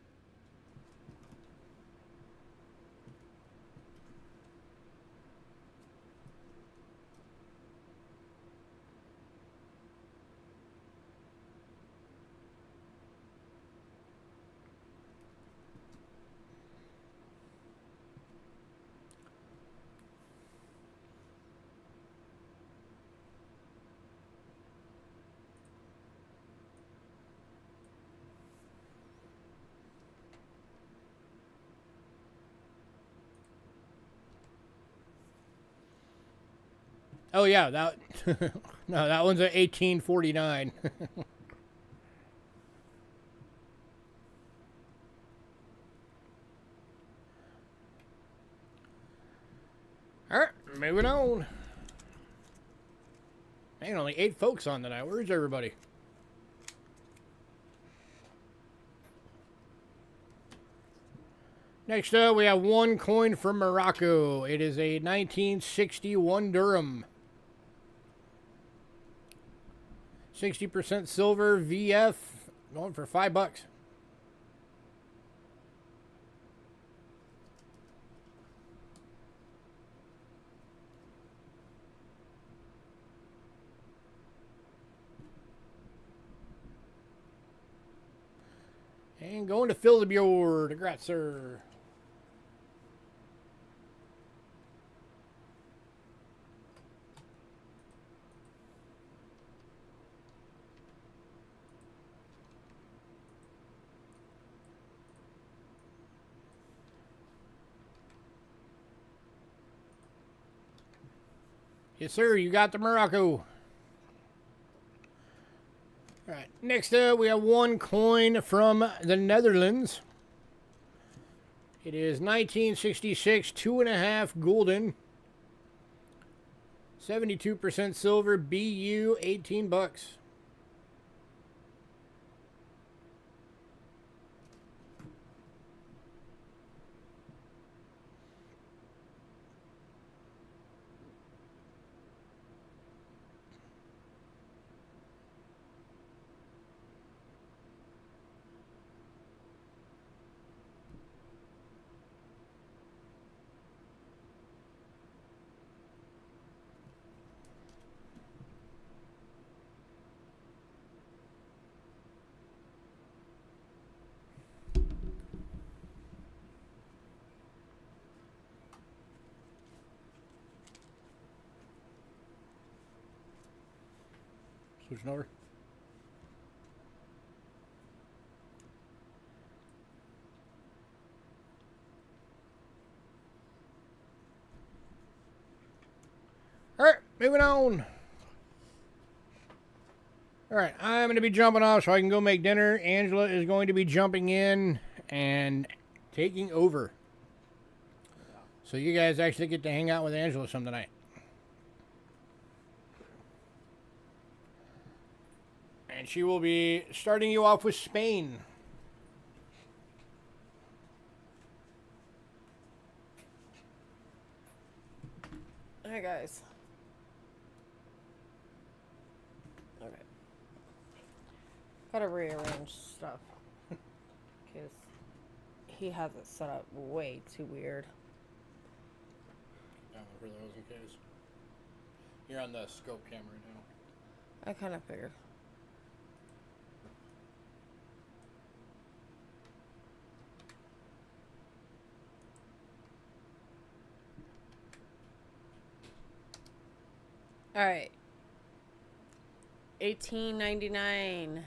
Oh yeah, that no, that one's at 1849. All right, moving on. Man, only 8 folks on tonight. Where's everybody? Next up, we have 1 coin from Morocco. It is a 1961 dirham. 60% silver VF, going for $5. And going to fill the board. Congrats, sir. Yes, sir. You got the Morocco. All right. Next up, we have 1 coin from the Netherlands. It is 1966, 2.5 gulden. 72% silver, BU, $18. Switching over. All right, moving on. All right, I'm going to be jumping off so I can go make dinner. Angela is going to be jumping in and taking over. So you guys actually get to hang out with Angela some tonight. And she will be starting you off with Spain. Hi guys. Okay. Gotta rearrange stuff. Because he has it set up way too weird. For those in case. You're on the scope camera now. I kind of figured. All right. 18.99.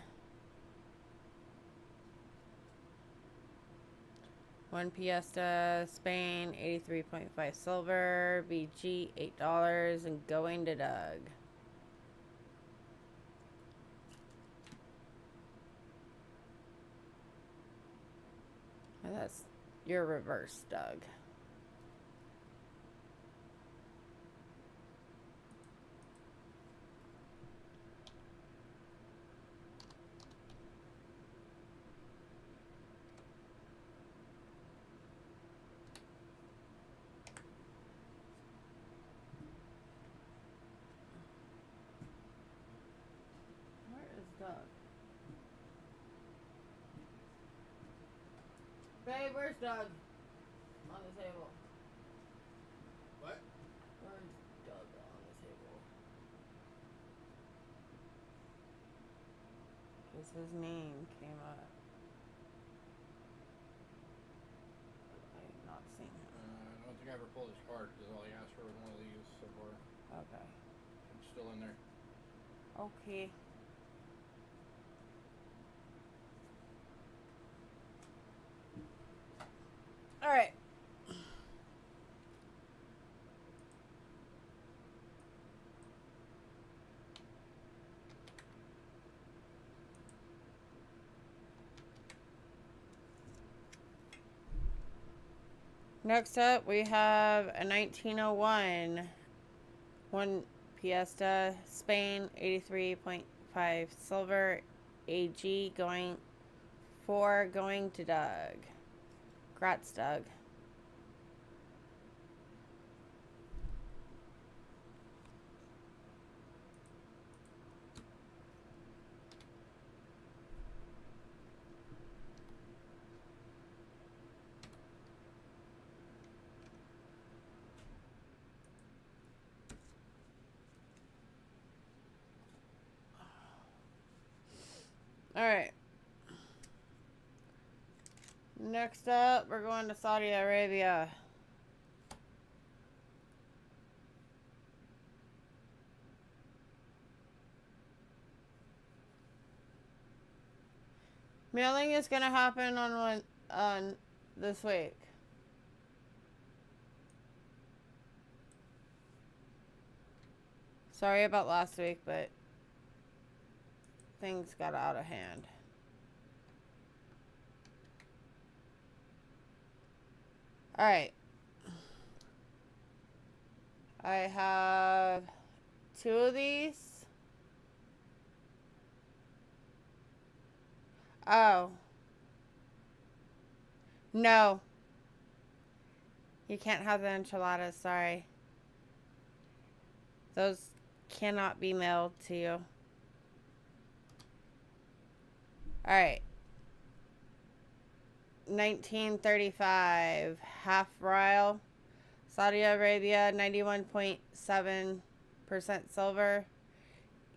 1 Fiesta, Spain, 83.5 silver, BG, $8, and going to Doug. And that's your reverse, Doug. Babe, where's Doug? On the table. What? Where's Doug on the table? Because his name came up. I have not seen him. I don't think I ever pulled his card because all he asked for was one of these so far. Okay. It's still in there. Okay. All right. Next up, we have a 1901 one Fiesta, Spain, 83.5 silver, AG going to Doug. Grats, Doug. All right. Next up, we're going to Saudi Arabia. Mailing is going to happen on this week. Sorry about last week, but things got out of hand. All right. I have 2 of these. Oh. No. You can't have the enchiladas, sorry. Those cannot be mailed to you. Alright. 1935. Half Ryle. Saudi Arabia, 91.7% silver.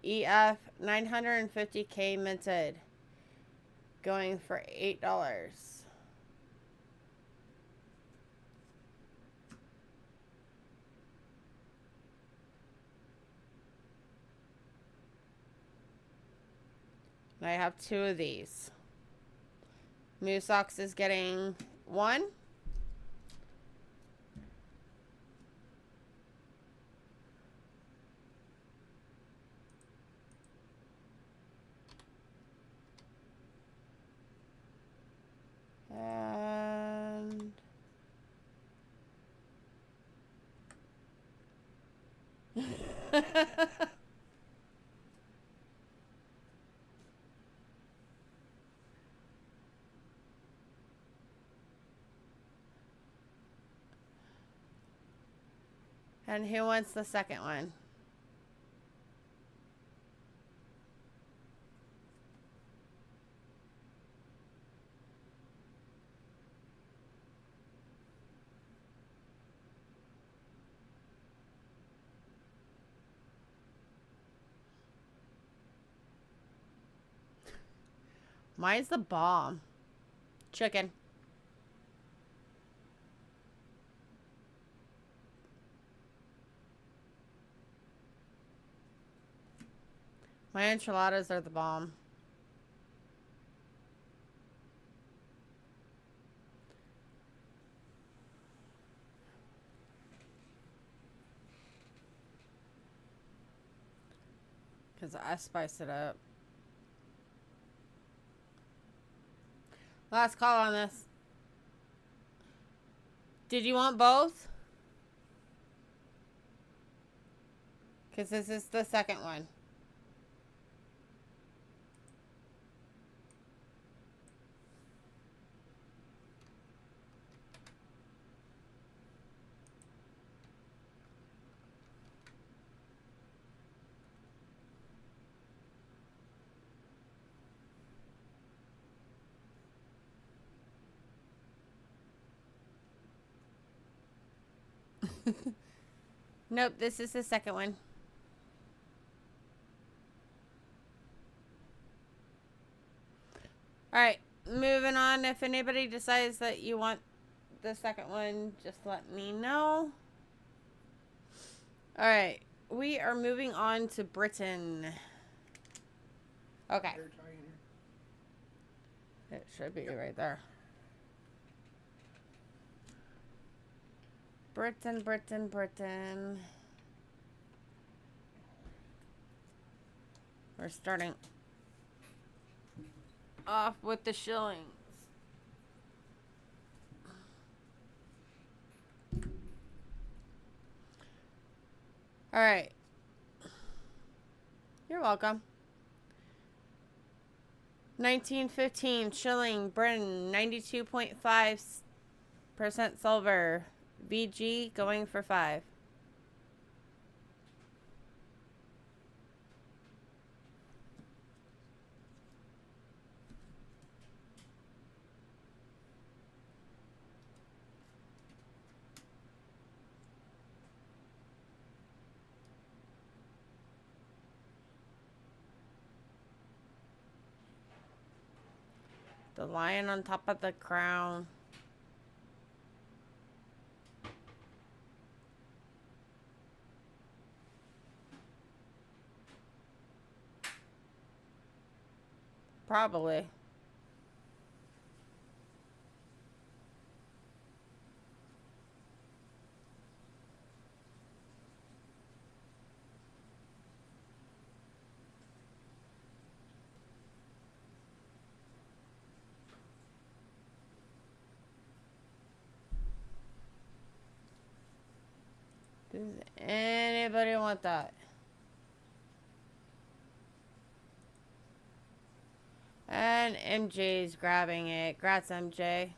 EF, 950K minted. Going for $8. And I have 2 of these. Moosox is getting 1. And and who wants the second one? Mine's the bomb. Chicken. My enchiladas are the bomb. Because I spice it up. Last call on this. Did you want both? Because this is the second one. Nope, this is the second one. Alright, moving on. If anybody decides that you want the second one, just let me know. Alright, we are moving on to Britain. Okay. It should be right there. Britain, Britain, Britain. We're starting off with the shillings. All right. You're welcome. 1915 shilling, Britain, 92.5% silver. VG going for 5. The lion on top of the crown. Probably. Does anybody want that? And MJ's grabbing it. Grats, MJ.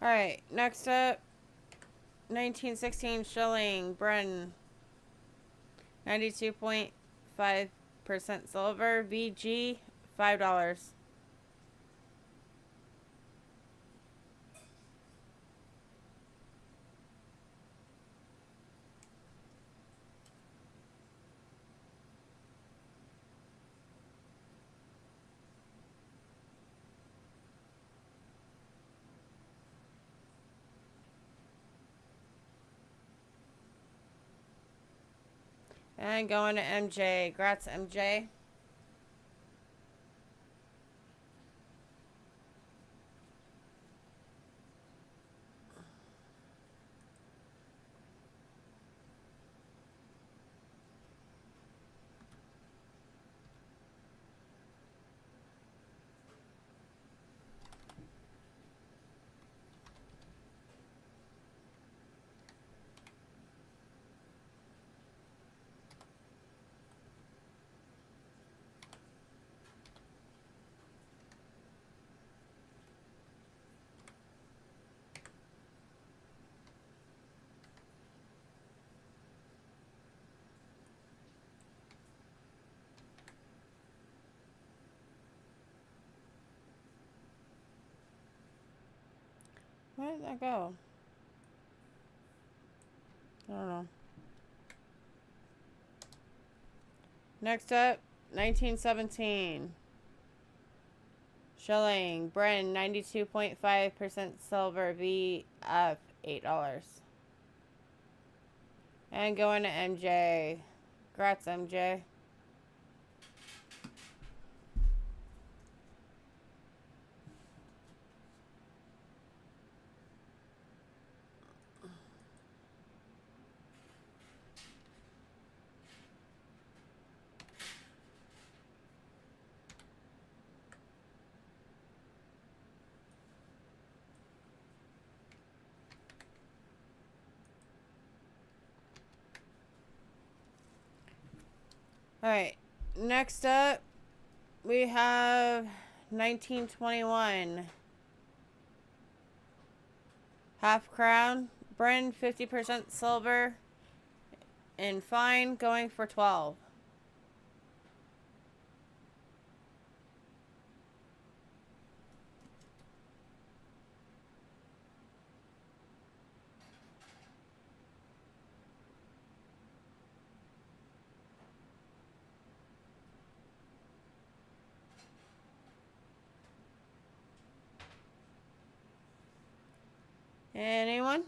Alright, next up, 1916 shilling, Bren, 92.5% silver, VG, $5. And going to MJ. Grats, MJ. Where did that go? I don't know. Next up, 1917. Shilling, Bren, 92.5% silver, VF, $8. And going to MJ. Grats, MJ. Alright, next up, we have 1921. Half crown, Bryn, 50% silver, and fine, going for 12. Anyone?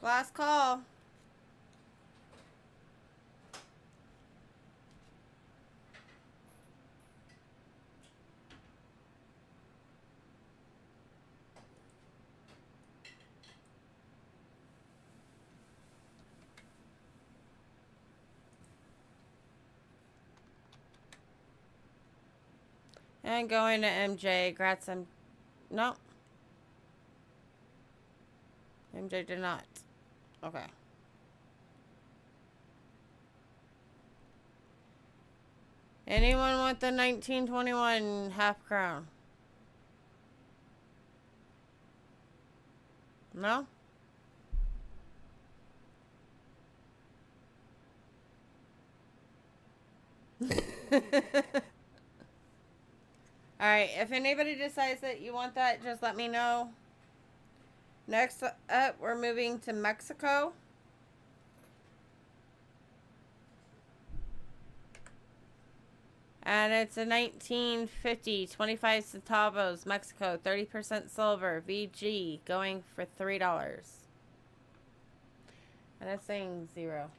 Last call. And going to MJ. Grats him. No. MJ did not. Okay. Anyone want the 1921 half crown? No? Alright, if anybody decides that you want that, just let me know. Next up, we're moving to Mexico. And it's a 1950, 25 centavos, Mexico, 30% silver, VG, going for $3. And it's saying 0.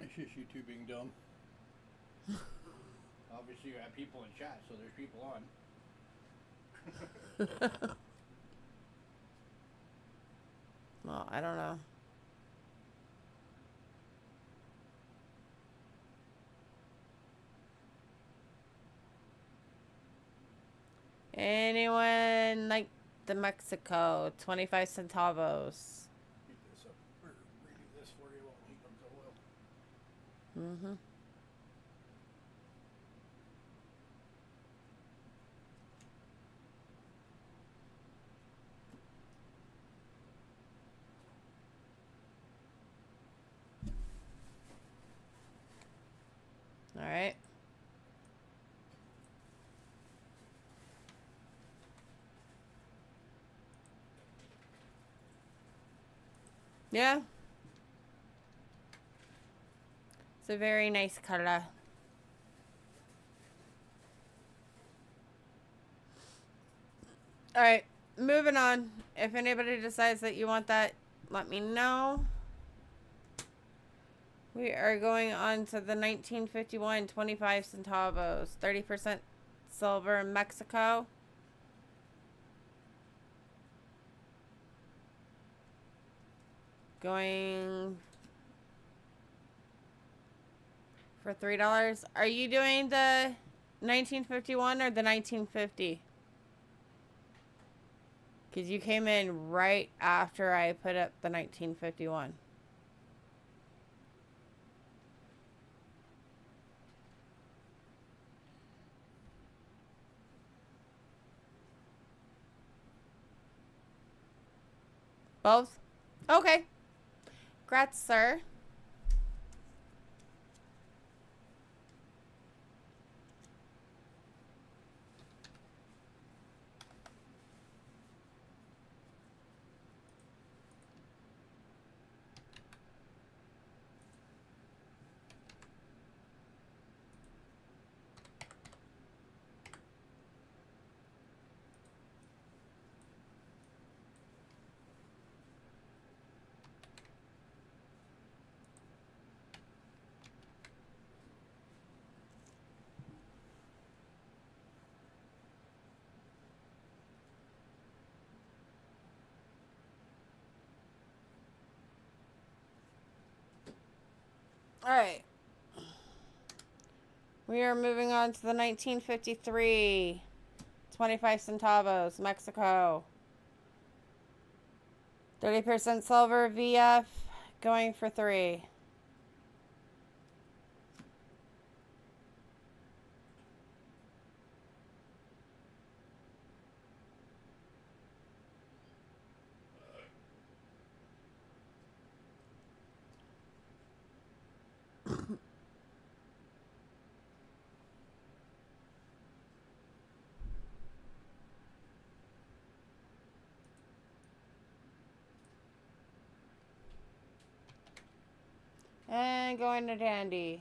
It's just you two being dumb. Obviously you have people in chat, so there's people on. Well, I don't know. Anyone like the Mexico, 25 centavos? Heat this up. We're reading this for you while we heat up the oil. Mm-hmm. All right. Yeah. It's a very nice color. All right, moving on. If anybody decides that you want that, let me know. We are going on to the 1951 25 centavos, 30% silver in Mexico. Going for $3. Are you doing the 1951 or the 1950? Because you came in right after I put up the 1951. Both? Okay. Congrats, sir. Alright. We are moving on to the 1953. 25 centavos, Mexico. 30% silver, VF, going for 3. And going to Dandy.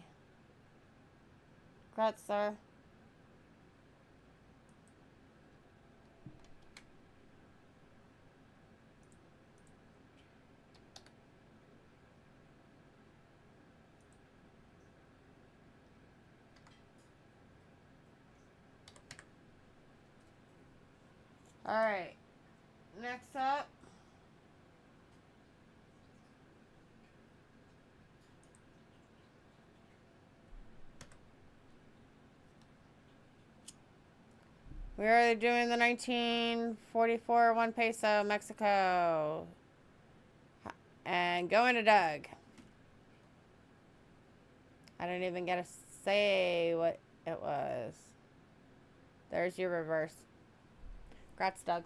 Congrats, sir. Alright. Next up. We are doing the 1944 1 peso, Mexico. And going to Doug. I didn't even get to say what it was. There's your reverse. Congrats, Doug.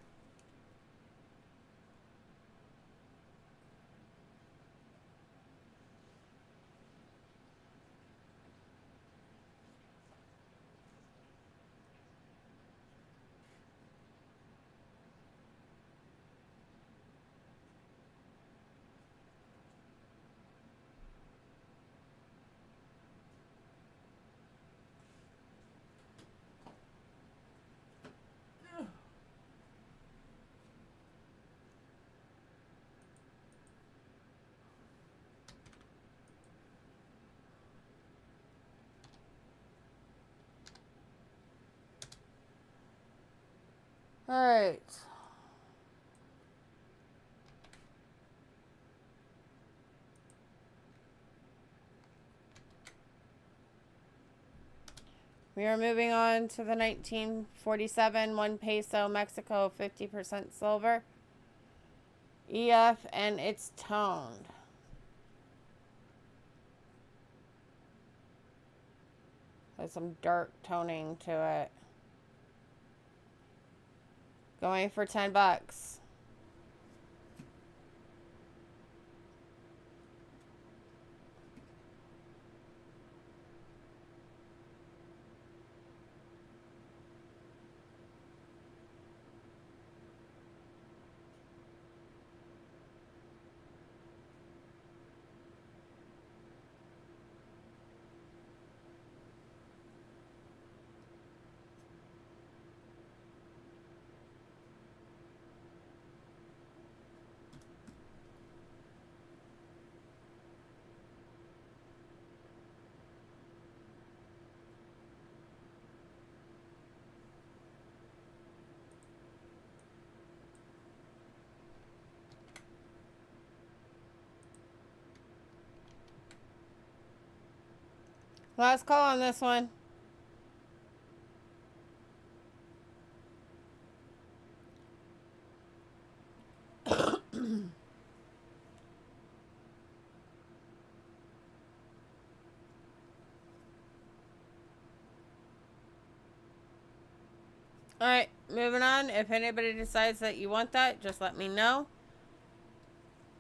Alright. We are moving on to the 1947 1 peso, Mexico, 50% silver. EF, and it's toned. There's some dark toning to it. Going for $10. Last call on this one. Alright, moving on. If anybody decides that you want that, just let me know.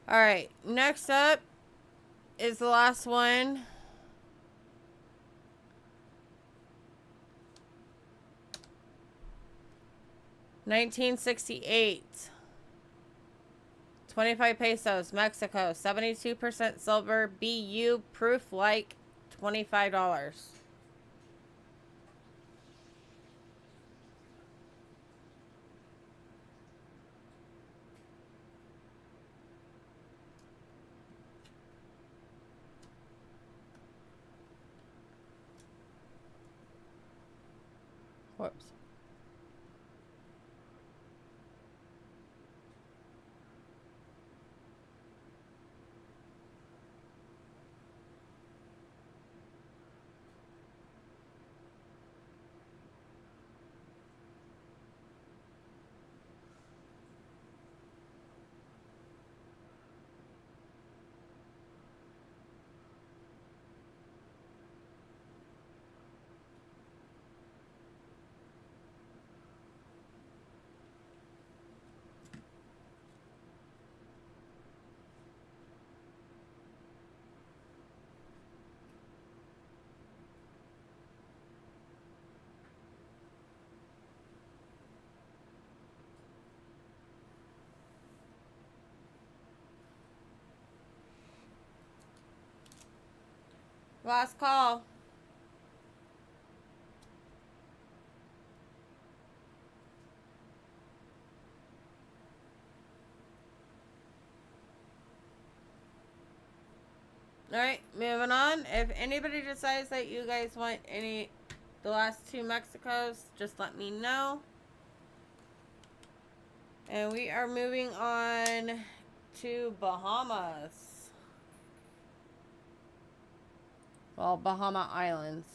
Alright, next up is the last one. $1968. 25 pesos, Mexico. 72% silver, BU, proof like $25. Whoops. Last call. Alright, moving on. If anybody decides that you guys want the last two Mexicos, just let me know. And we are moving on to Bahamas. Well, Bahama Islands.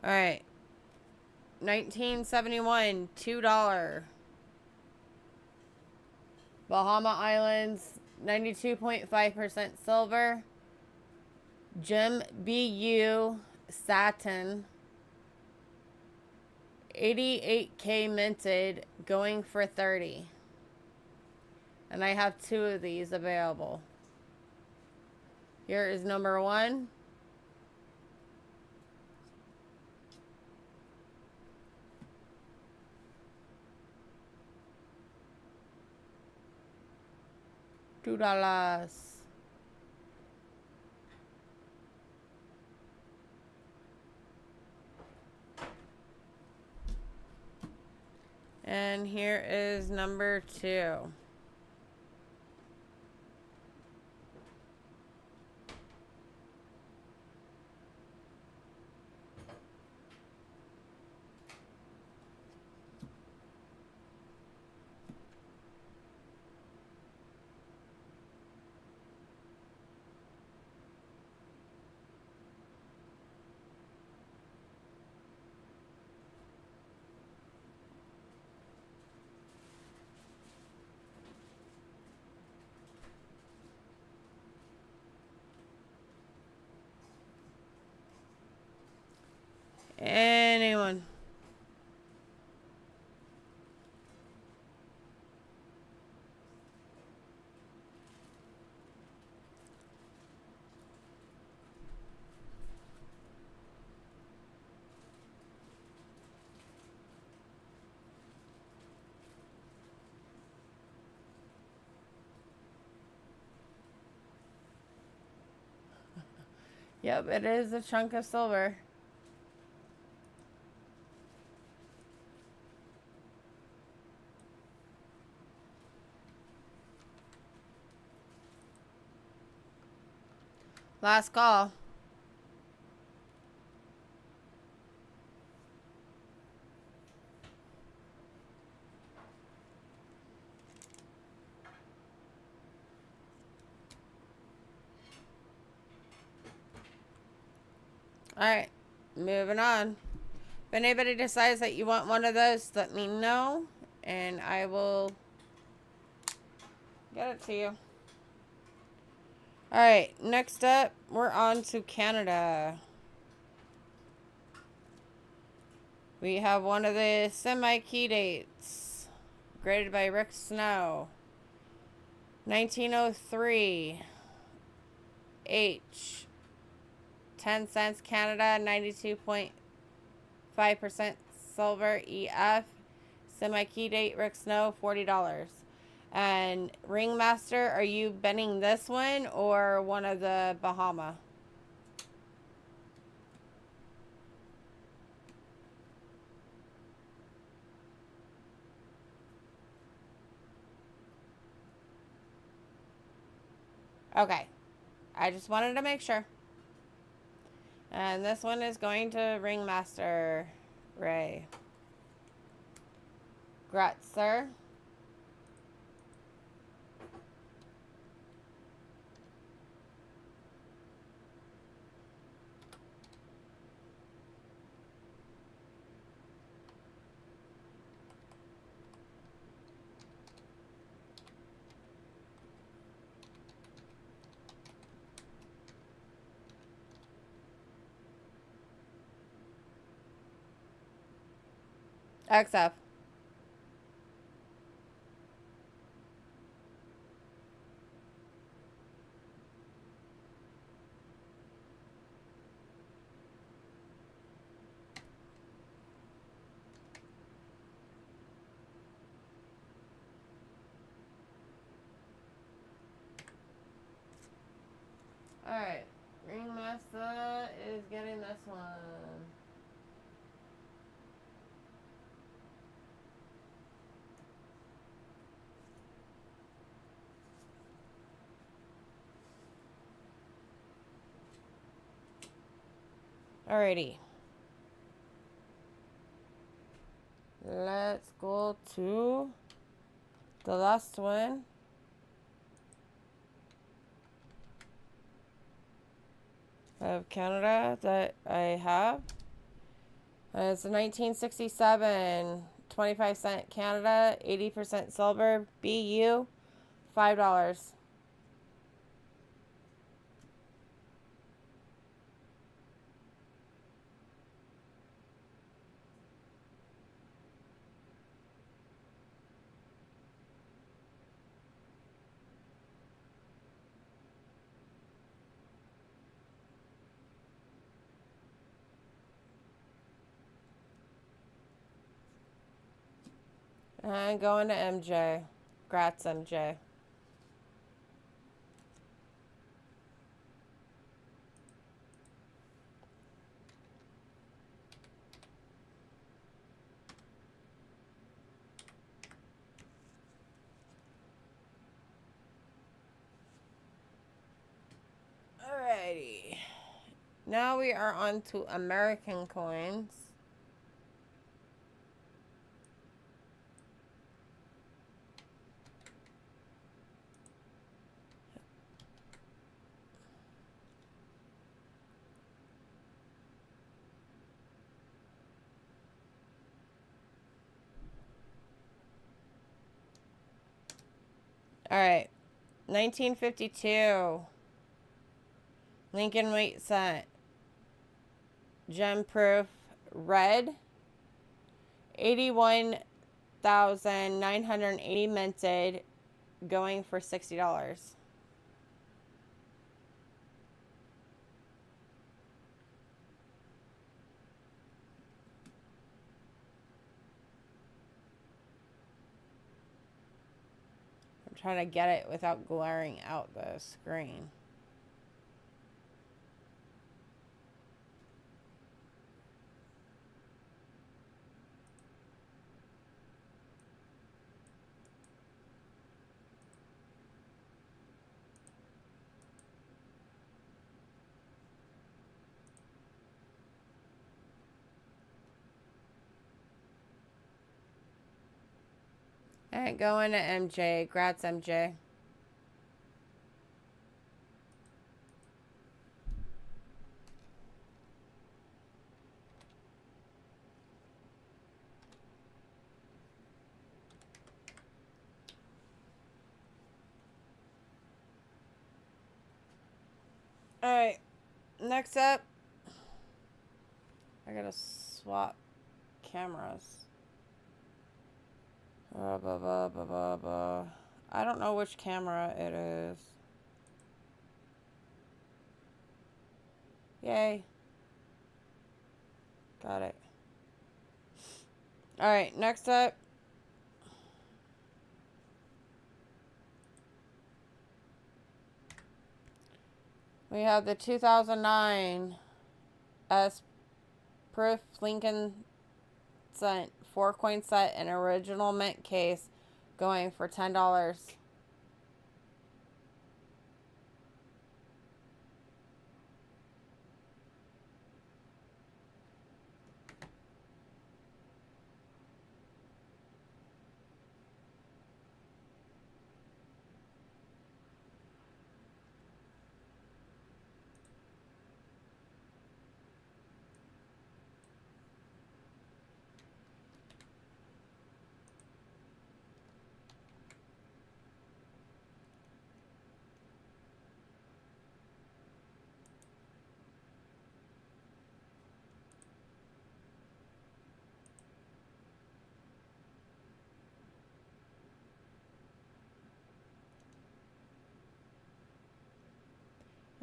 Alright. 1971, $2. Bahama Islands, 92.5% silver. Gem BU satin. 88K minted, going for 30. And I have two of these available. Here is number one. $2. And here is number two. Anyone? Yep, it is a chunk of silver. Last call. Alright, moving on. If anybody decides that you want one of those, let me know, and I will get it to you. Alright, next up, we're on to Canada. We have one of the semi-key dates, graded by Rick Snow. 1903. H. 10 cents Canada, 92.5% silver. EF. Semi-key date, Rick Snow, $40. And Ringmaster, are you betting this one or one of the Bahama? Okay. I just wanted to make sure. And this one is going to Ringmaster Ray. Grats, sir. XF. Alright. Ringmaster is getting this one. Alrighty. Let's go to the last one. Of Canada that I have. It's a 1967 25-cent Canada, 80% silver, BU, $5. And going to MJ. Grats, MJ. Alrighty. Now we are on to American coins. Alright. 1952. Lincoln Wheat Cent. Gem proof red. 81,980 minted. Going for $60. I'm trying to get it without glaring out the screen. And going to MJ. Grats, MJ. Alright. Next up. I gotta swap cameras. I don't know which camera it is. Yay. Got it. Alright, next up. We have the 2009 S Proof Lincoln Cent 4-coin set in original mint case going for $10.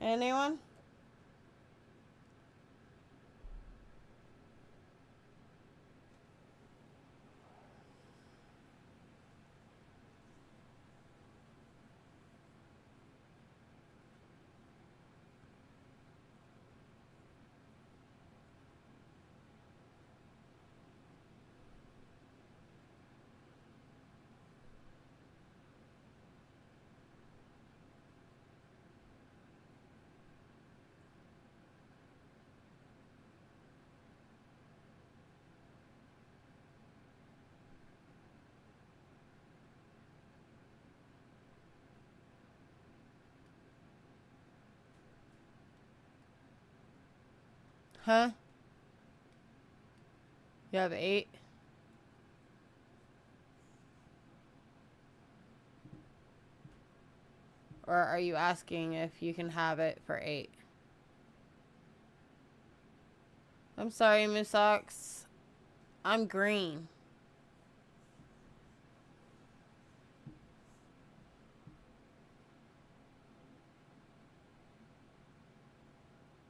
Anyone? Huh? You have 8? Or are you asking if you can have it for 8? I'm sorry, Moosox. I'm green.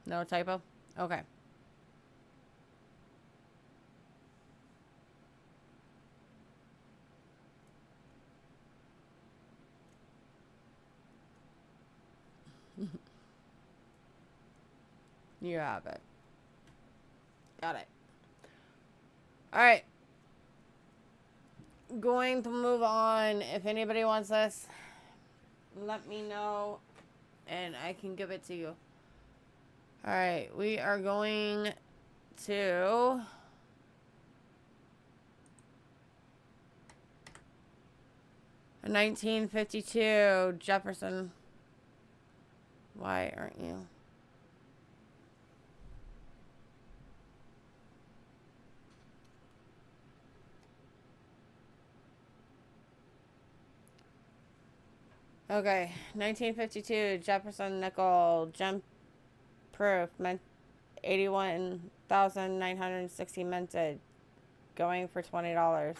No typo? Okay. You have it. Got it. Alright. Going to move on. If anybody wants this, let me know and I can give it to you. Alright, we are going to... a 1952 Jefferson. Why aren't you? Okay, 1952 Jefferson nickel gem proof, 81,960 minted, going for $20.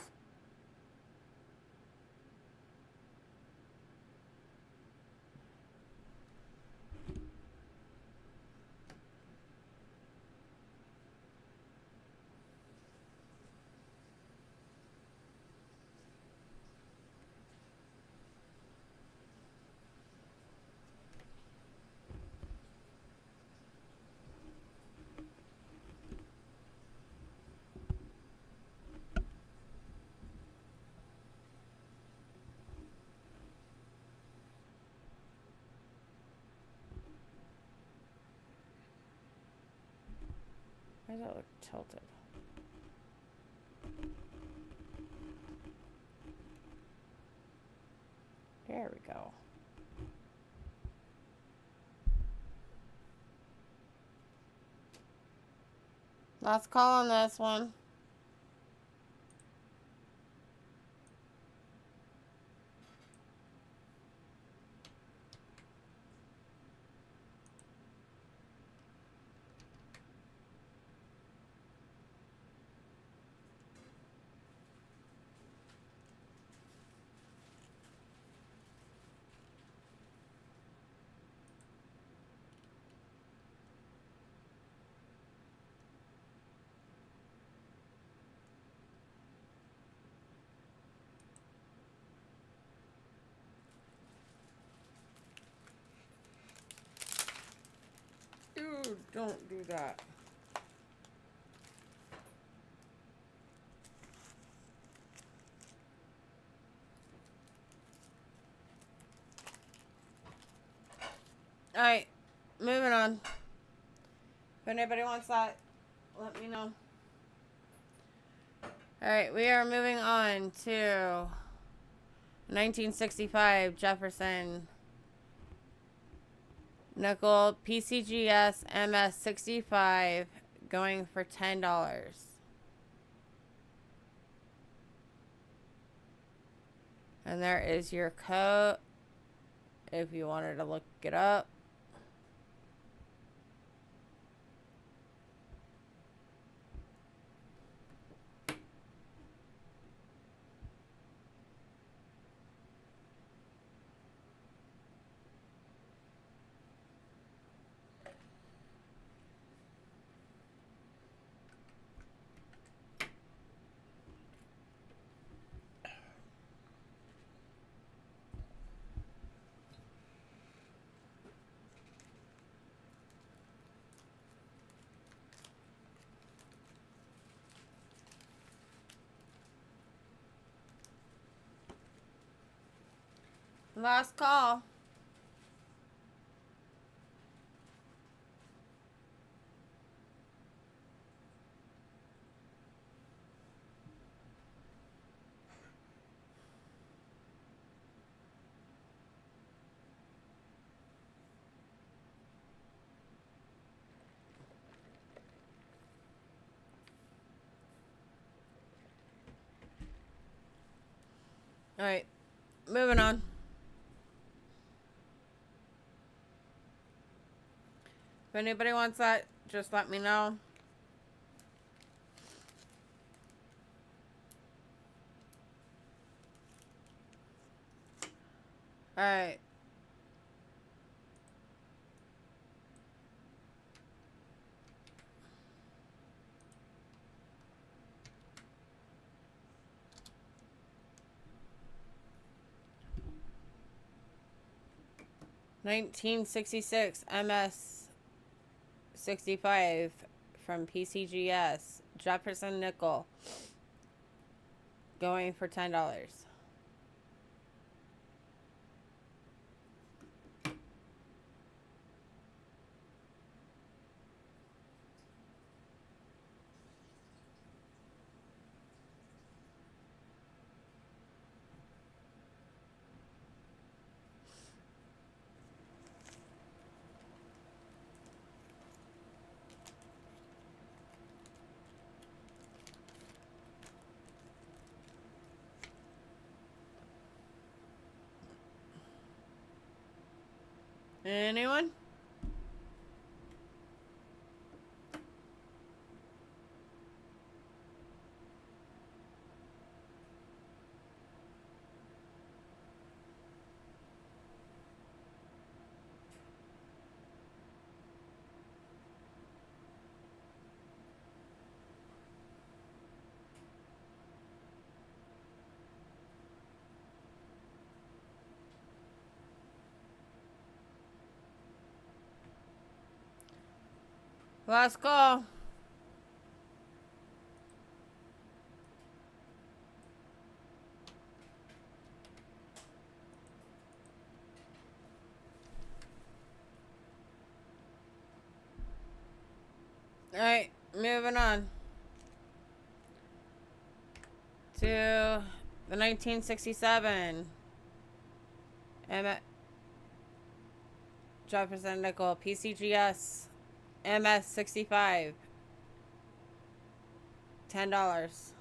Why does that look tilted? There we go. Last call on this one. Dude, don't do that. Alright, moving on. If anybody wants that, let me know. Alright, we are moving on to 1965 Jefferson nickel PCGS MS65, going for $10. And there is your code if you wanted to look it up. Last call. Alright, moving on. If anybody wants that, just let me know. Alright. $19.66 MS 65 from PCGS. Jefferson nickel. Going for $10. Anyone? Last call. Alright, moving on to the 1967 Jefferson nickel PCGS MS 65 $10.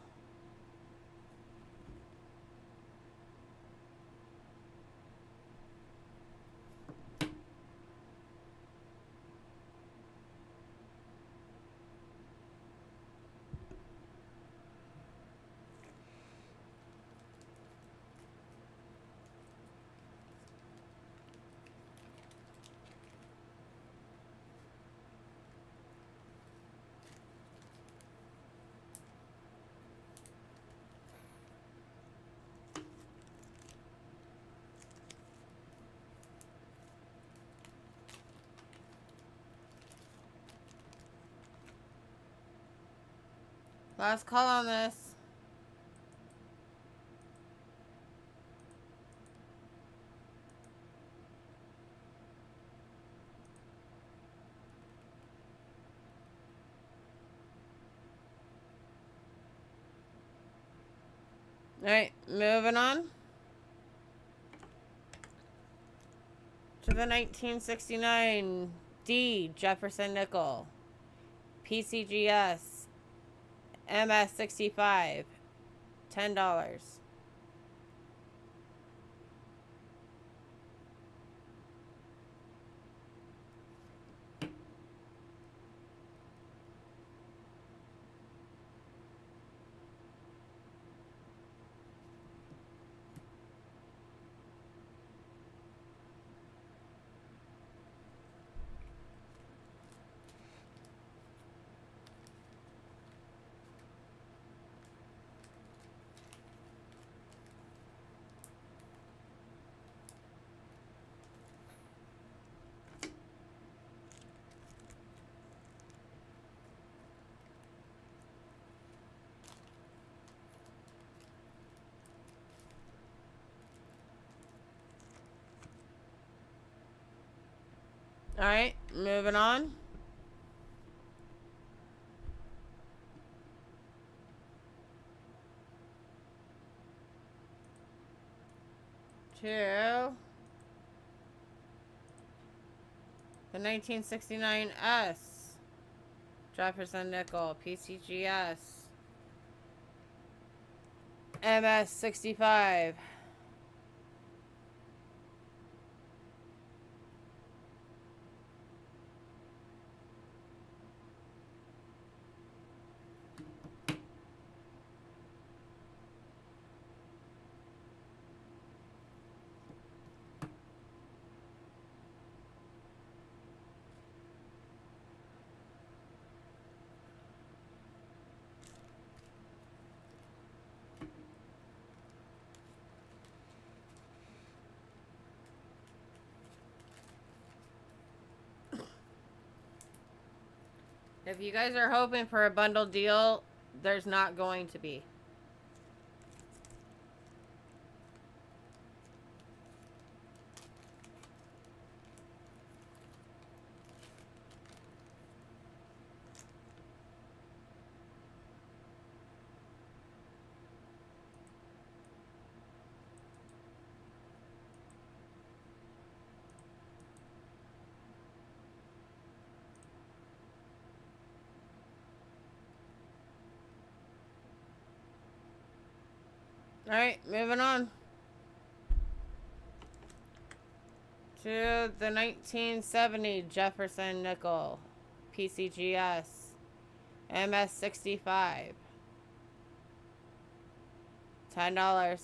Last call on this. Alright, moving on to the 1969 D Jefferson nickel PCGS MS 65 $10. Alright, moving on. To the 1969 S Jefferson nickel PCGS MS 65 If you guys are hoping for a bundle deal, there's not going to be. Alright, moving on. To the 1970 Jefferson nickel. PCGS. MS65. $10.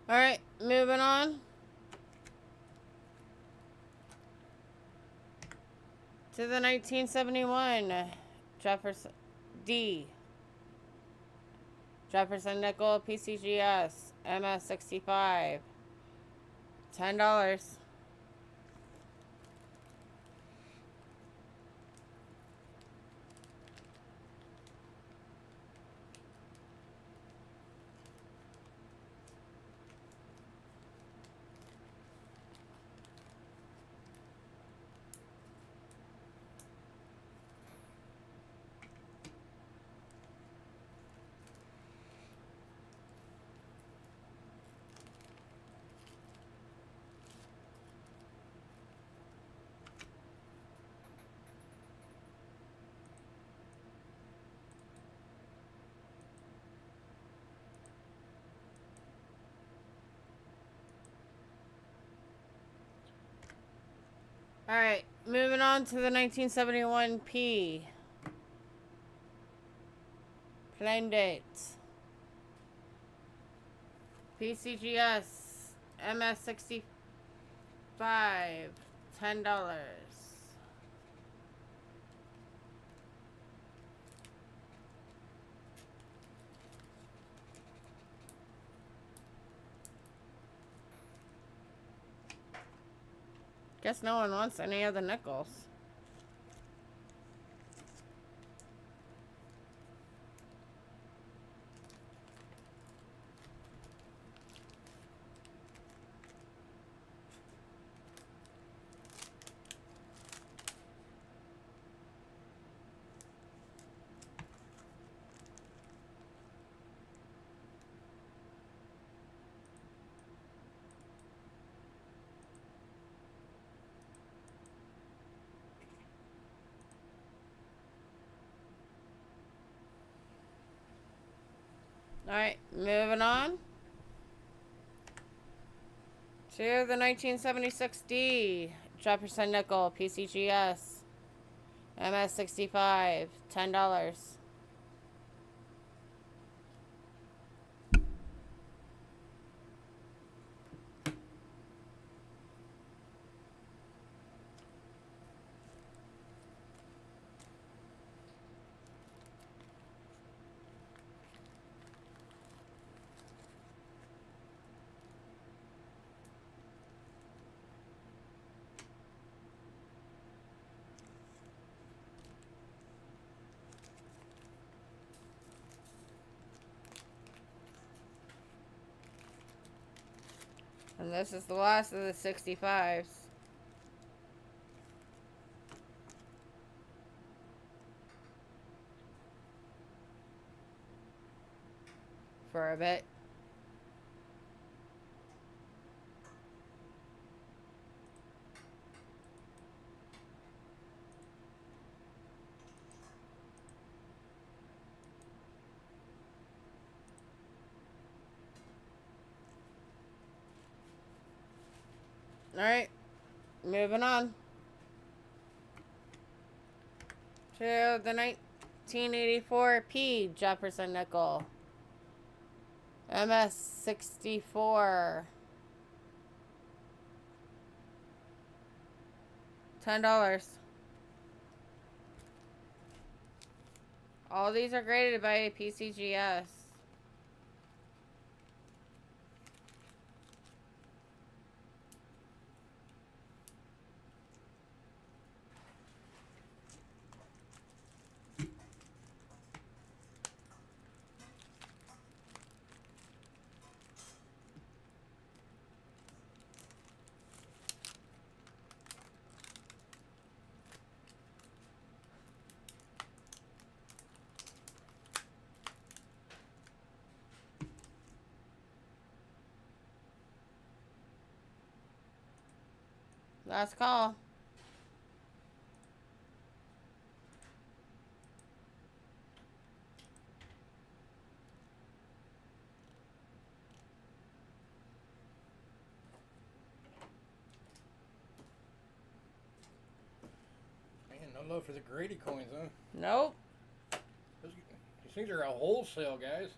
Alright, moving on. To the 1971 Jefferson D. Jefferson nickel PCGS MS65. $10. Alright, moving on to the 1971 P. Plain date. PCGS MS65. $10. Guess no one wants any of the nickels. Alright, moving on. To the 1976 D. Jefferson nickel PCGS MS65. $10. And this is the last of the 65s. for a bit. Alright, moving on to the 1984 P Jefferson nickel. MS 64. $10. All these are graded by PCGS. Last call. Man, no love for the graded coins, huh? Nope. These things are a wholesale, guys.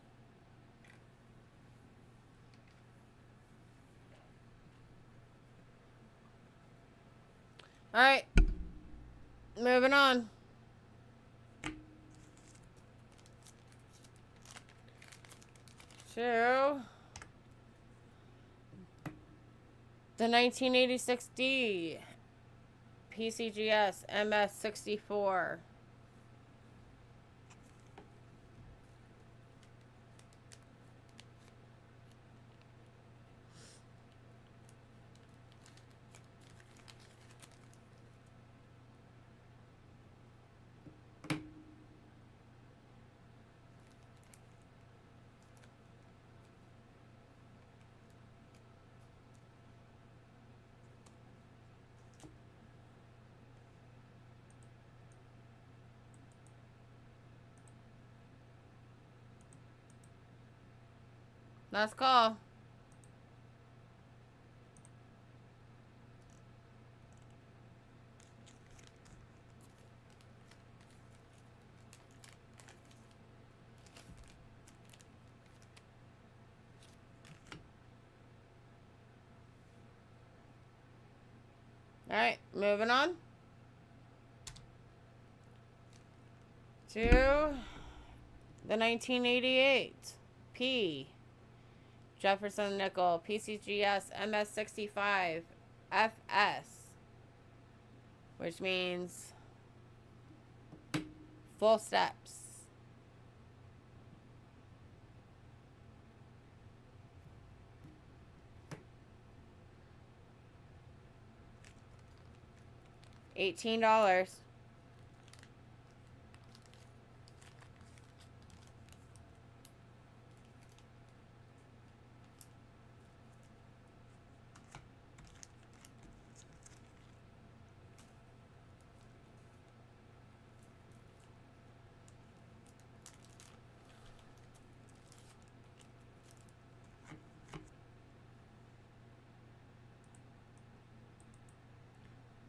Alright. Moving on. To the 1986 D PCGS MS 64. Last call. Alright, moving on to the 1988 P Jefferson nickel PCGS MS65 FS, which means full steps. $18.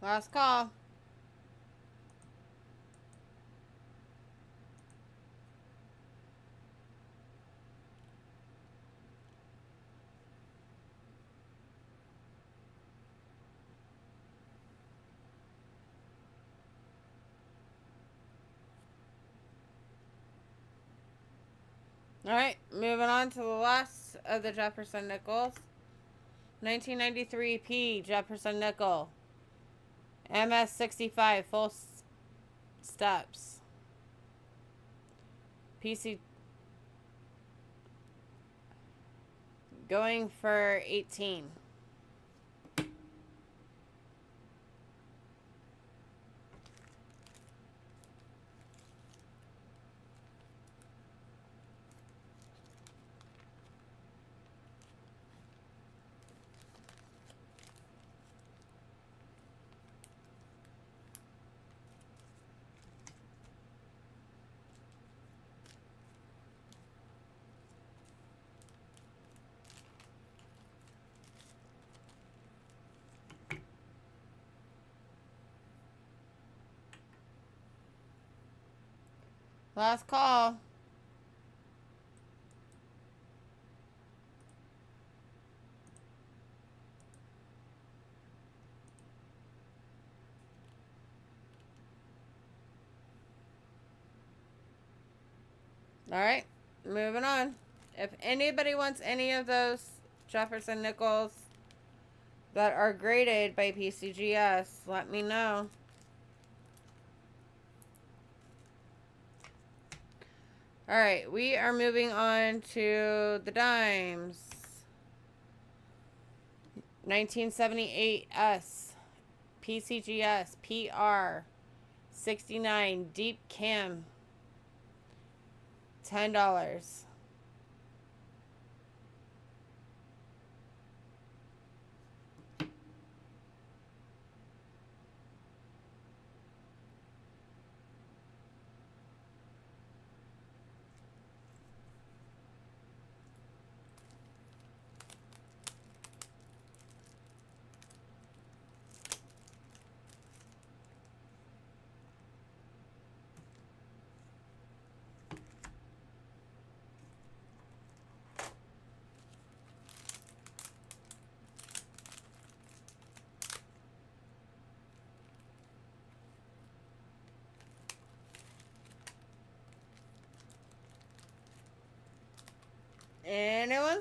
Last call. Alright, moving on to the last of the Jefferson nickels. 1993 P Jefferson nickel. MS65 full steps. PC going for 18. Last call. Alright, moving on. If anybody wants any of those Jefferson nickels that are graded by PCGS, let me know. Alright, we are moving on to the dimes. 1978S, PCGS, PR, 69, Deep Cam, $10. Anyone?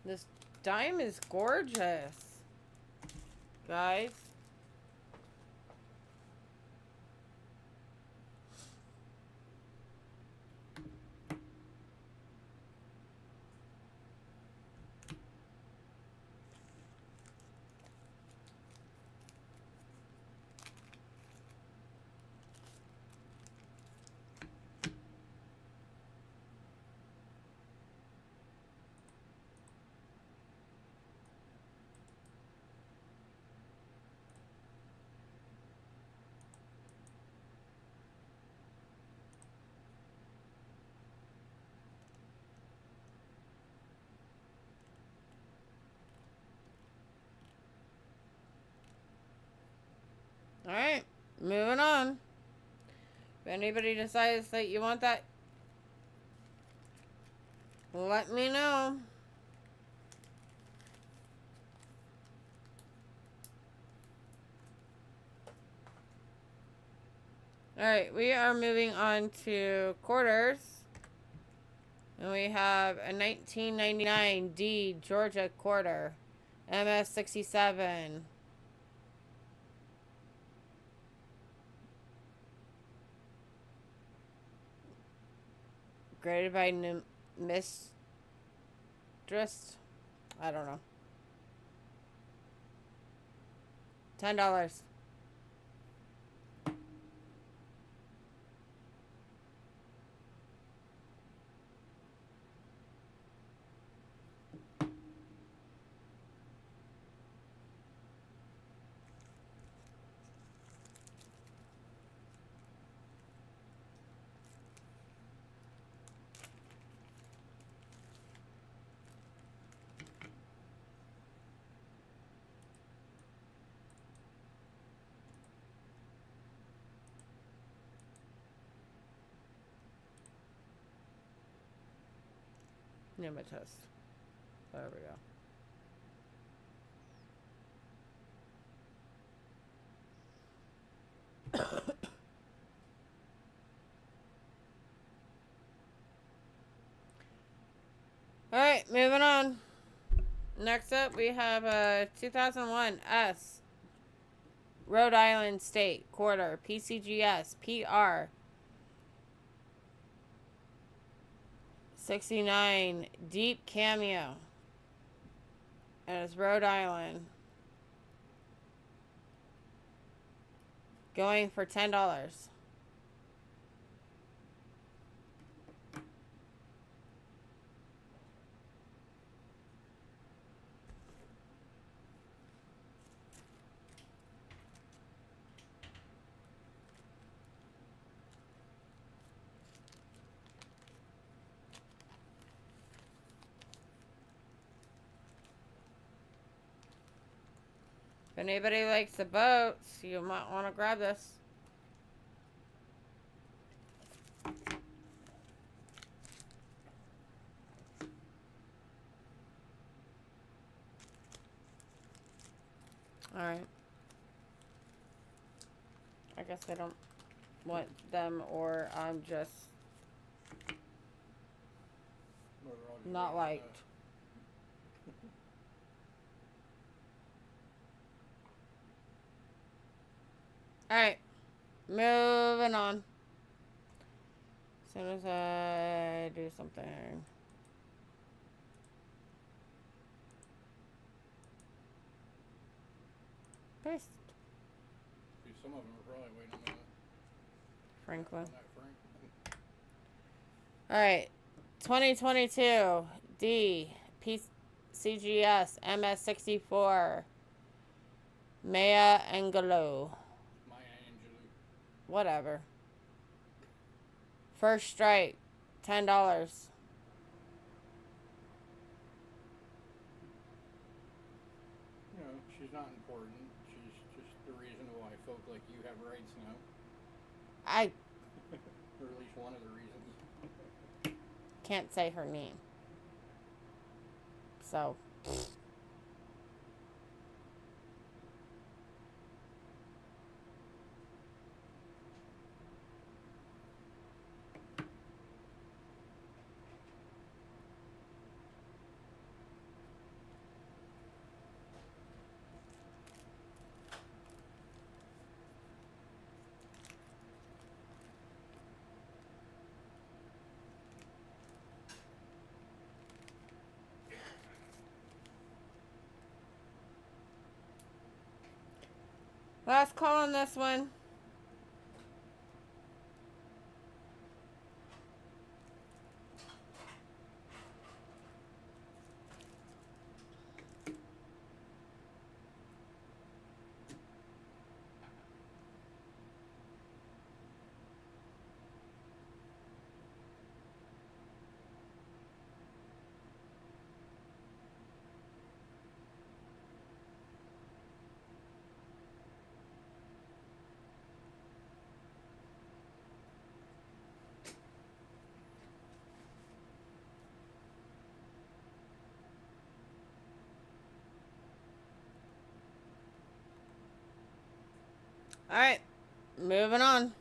This dime is gorgeous, guys. Alright, moving on. If anybody decides that you want that, let me know. Alright, we are moving on to quarters. And we have a 1999 D Georgia quarter. MS67. Graded by Mistress. I don't know. $10. Nematist. There we go. Alright, moving on. Next up, we have a 2001 S Rhode Island State quarter PCGS PR 69 Deep Cameo. And it's Rhode Island. Going for $10. anybody likes the boats, you might want to grab this. Alright. I guess I don't want them, or I'm just not liked. Alright. Moving on. As soon as I do something. Paste. Some of them are probably waiting on that. Franklin. On that Alright. 2022 D CGS MS64 Maya Angelou. Whatever. First strike, $10. You know, she's not important. She's just the reason why folk like you have rights now. Or at least one of the reasons. Can't say her name. So. Last call on this one. Alright, moving on.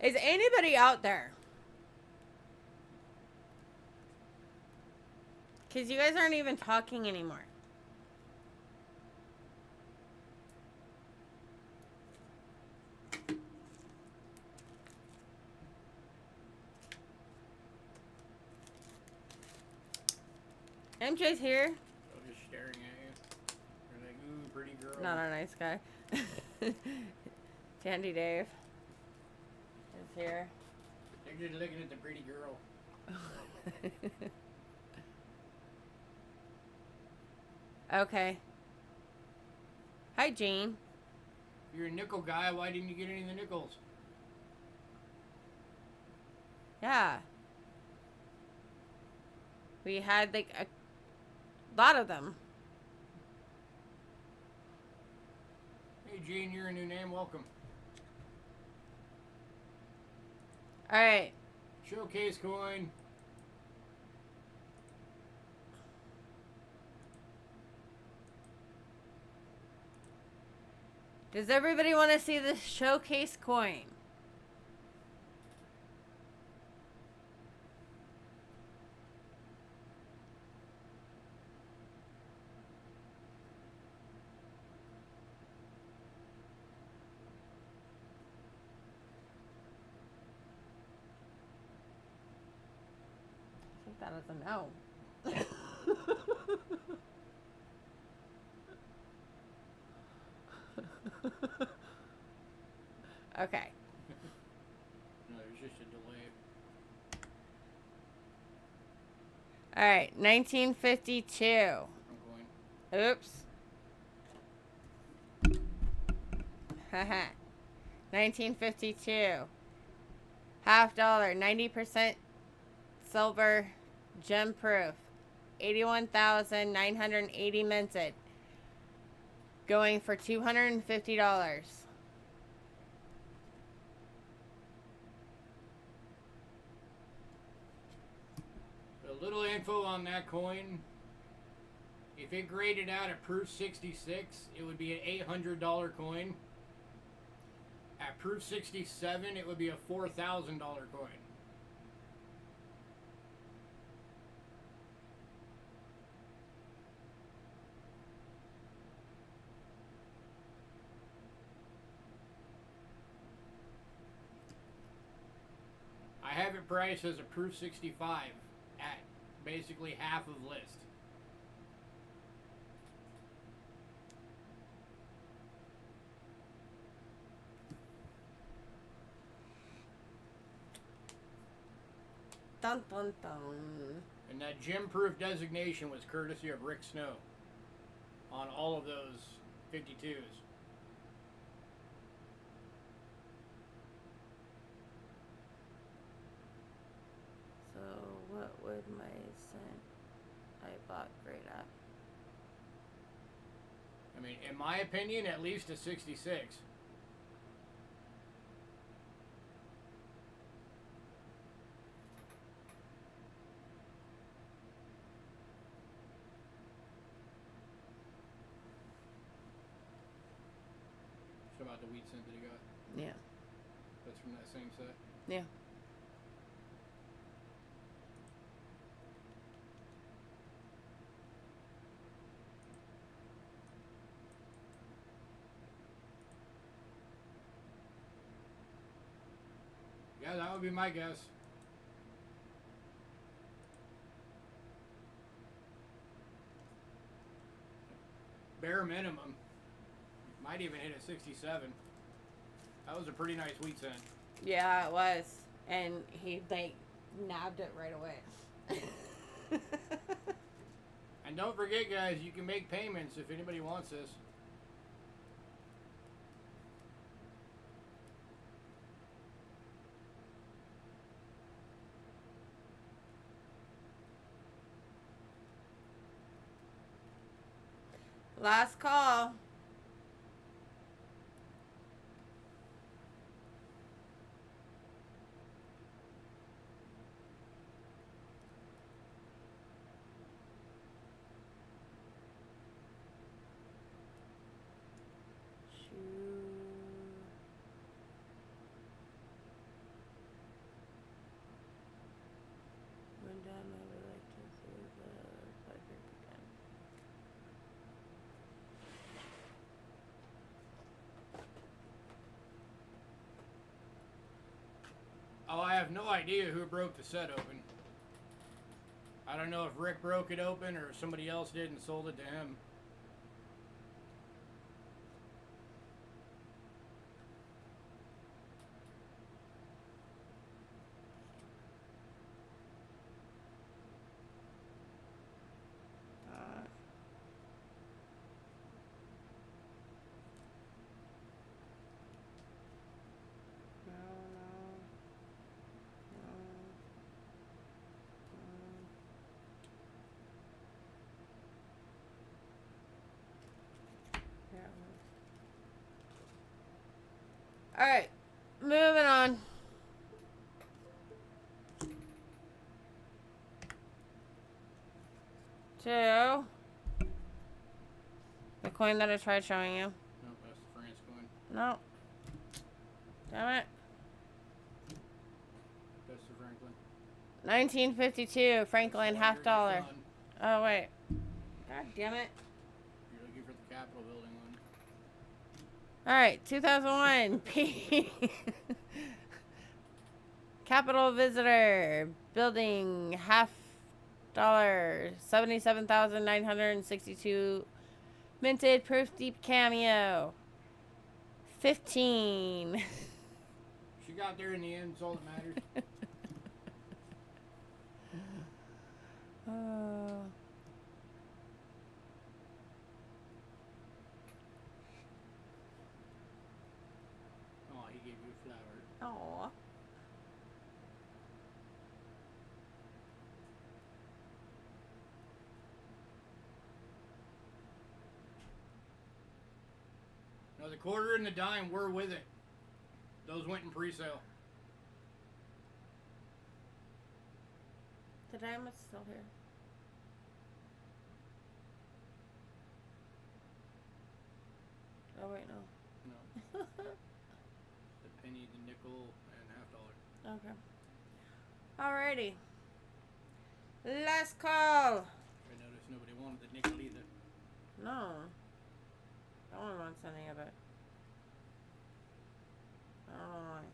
Is anybody out there? Because you guys aren't even talking anymore. MJ's here. I'm just staring at you. You're like, ooh, pretty girl. Not a nice guy. Tandy Dave is here. They're just looking at the pretty girl. Okay. Hi, Jean. You're a nickel guy. Why didn't you get any of the nickels? Yeah. We had like a lot of them. Hey, Gene, you're a new name. Welcome. All right. Showcase coin. Does everybody want to see the showcase coin? I think that is a no. Okay. No, there's just a delay. All right, 1952. I'm going. Oops. Haha. 1952. $50, 90% silver, gem proof, 81,980 minted, going for $250. A little info on that coin. If it graded out at proof 66, it would be an $800 coin. At proof 67, it would be a $4,000 coin. I have it priced as a proof 65 at basically half of list. Dun, dun, dun. And that gem proof designation was courtesy of Rick Snow on all of those 52s. So what would my cent I bought grade at? I mean, in my opinion, at least a 66. So about the wheat cent that he got. Yeah. That's from that same set. Yeah. Yeah, that would be my guess. Bare minimum. Might even hit a 67. That was a pretty nice wheat cent. Yeah, it was. And he, like, nabbed it right away. And don't forget, guys, you can make payments if anybody wants this. Last call. When done, I would like to see the blood group again. Oh, I have no idea who broke the set open. I don't know if Rick broke it open or somebody else did and sold it to him. All right, moving on. To the coin that I tried showing you. No, that's the France coin. No. Damn it. That's the Franklin. 1952, Franklin, $50. Done. Oh, wait. God damn it. You're looking for the Capitol building one. All right, 2001. P. Capitol Visitor. Building, $50. 77,962. Minted, proof deep cameo. 15. She got there in the end, that's all that matters. Oh. Oh, he gave you a flower. Aw. No, the quarter and the dime were with it. Those went in pre-sale. The dime is still here. Oh, wait, no. No. The penny, the nickel, and $half. Okay. Alrighty. Last call. I noticed nobody wanted the nickel either. No. No one wants any of it. I don't know why.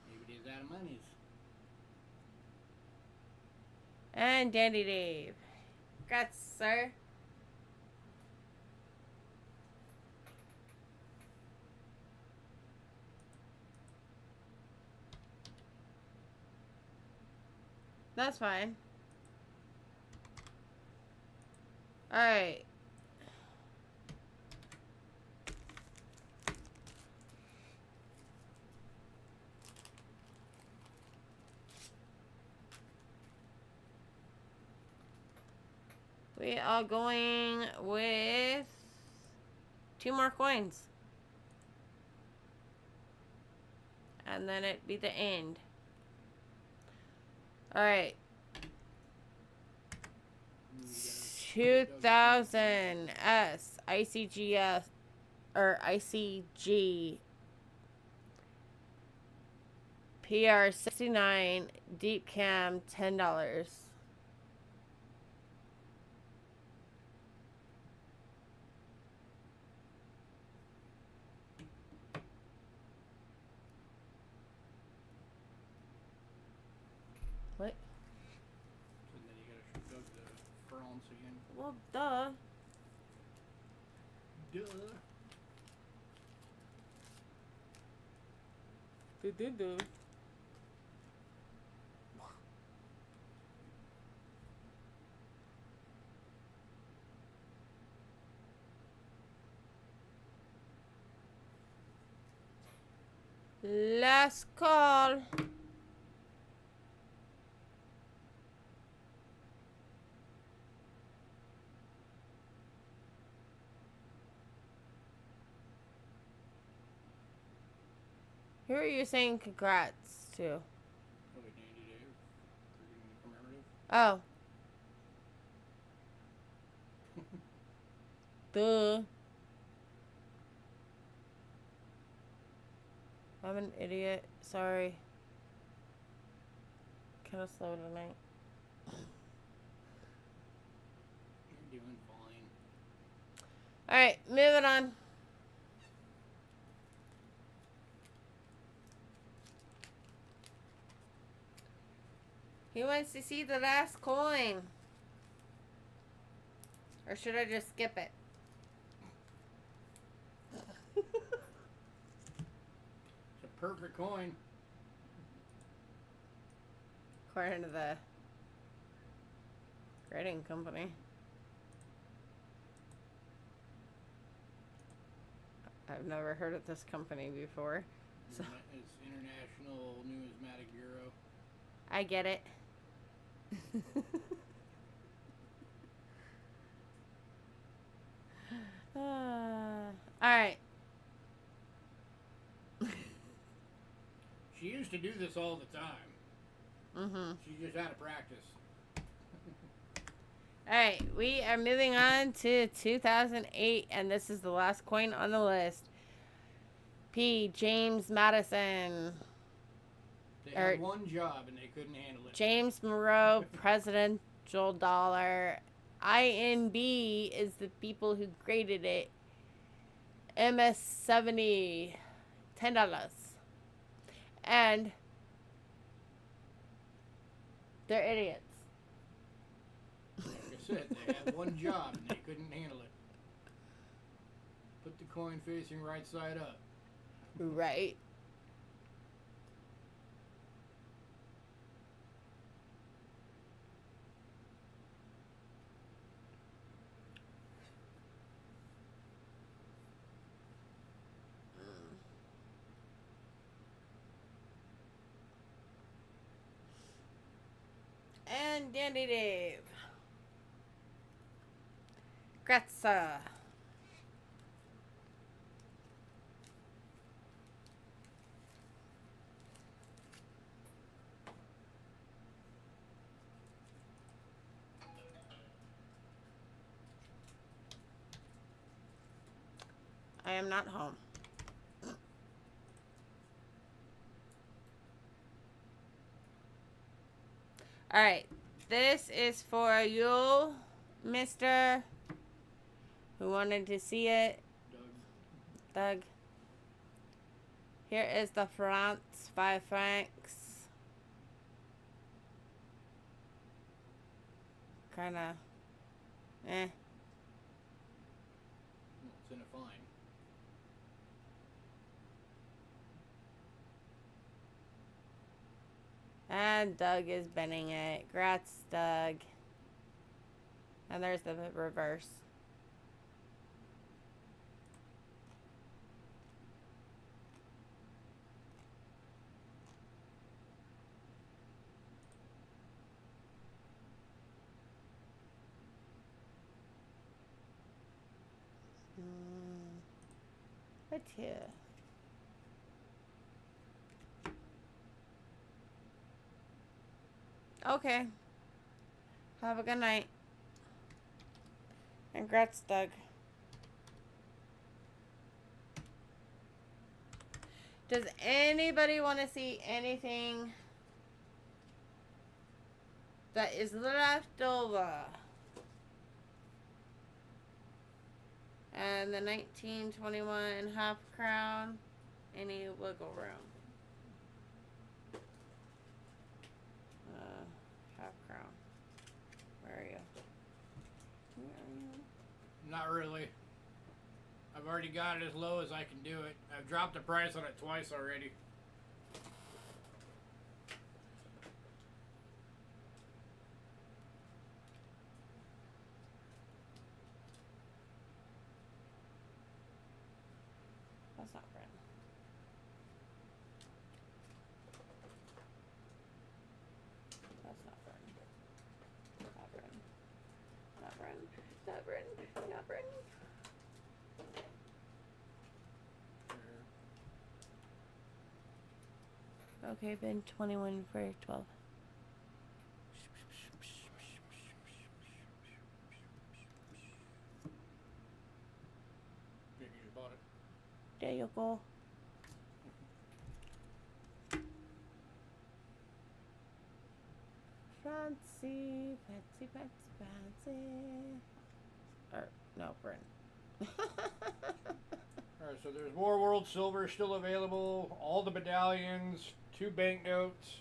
Maybe it is out of monies. And Dandy Dave. Congrats, sir. That's fine. Alright. We are going with 2 more coins. And then it'd be the end. Alright. 2000 S ICGS or ICG PR 69 deep cam $10. What? So then you gotta shoot up the France again. Well, duh. Duh. Do. Last call. Who are you saying congrats to? Okay, Dandy Dave. Commemorative. Oh. Duh. I'm an idiot. Sorry. Kind of slow tonight. You're doing fine. Alright, moving on. He wants to see the last coin. Or should I just skip it? It's a perfect coin. According to the grading company. I've never heard of this company before. So It's International Numismatic Bureau. I get it. Alright. She used to do this all the time. Mm-hmm. She's just out of practice. Alright, we are moving on to 2008, and this is the last coin on the list. P. James Madison. They had one job and they couldn't handle it. James Monroe Presidential Dollar. INB is the people who graded it. MS70, $10. And they're idiots. Like I said, they had one job and they couldn't handle it. Put the coin facing right side up. Right. And Dandy Dave. Gratza. am not home. Alright. This is for you, mister, who wanted to see it. Doug. Here is the France, 5 francs. Kinda. Eh. It's in a fine. And Doug is bending it. Grats, Doug. And there's the reverse. What's here? Okay. Have a good night. Congrats, Doug. Does anybody want to see anything that is left over? And the 1921 half crown. Any wiggle room? Half crown. Where are you? Where are you? Not really. I've already got it as low as I can do it. I've dropped the price on it twice already. That's not Brent. That's not Brent. Not Brent. Not Brent. Not Brent. Not Brent. Okay, been 21 for 12. You just bought it. There you go. Fancy, fancy, fancy, fancy. Or, no, Brent. Alright, so there's more world silver still available. All the medallions, 2 banknotes.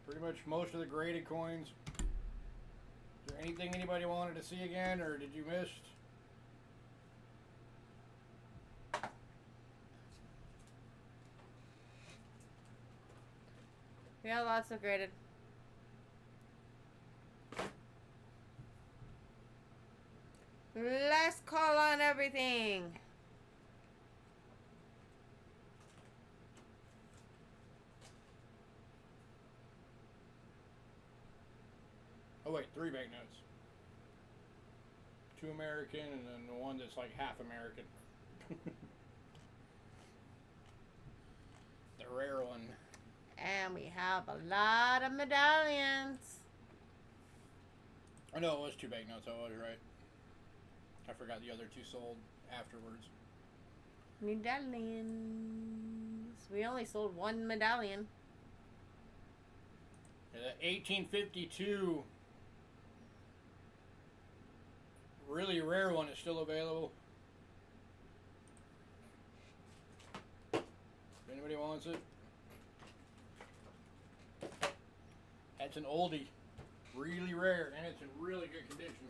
Pretty much most of the graded coins. Is there anything anybody wanted to see again, or did you miss? We got lots of graded. Let's call on everything. Oh wait, 3 banknotes. 2 American and then the one that's like half American. The rare one. And we have a lot of medallions. Oh no, it was 2 banknotes, I was right. I forgot the other 2 sold afterwards. Medallions. We only sold 1 medallion. Yeah, that 1852 really rare one is still available. If anybody wants it. That's an oldie. Really rare, and it's in really good condition.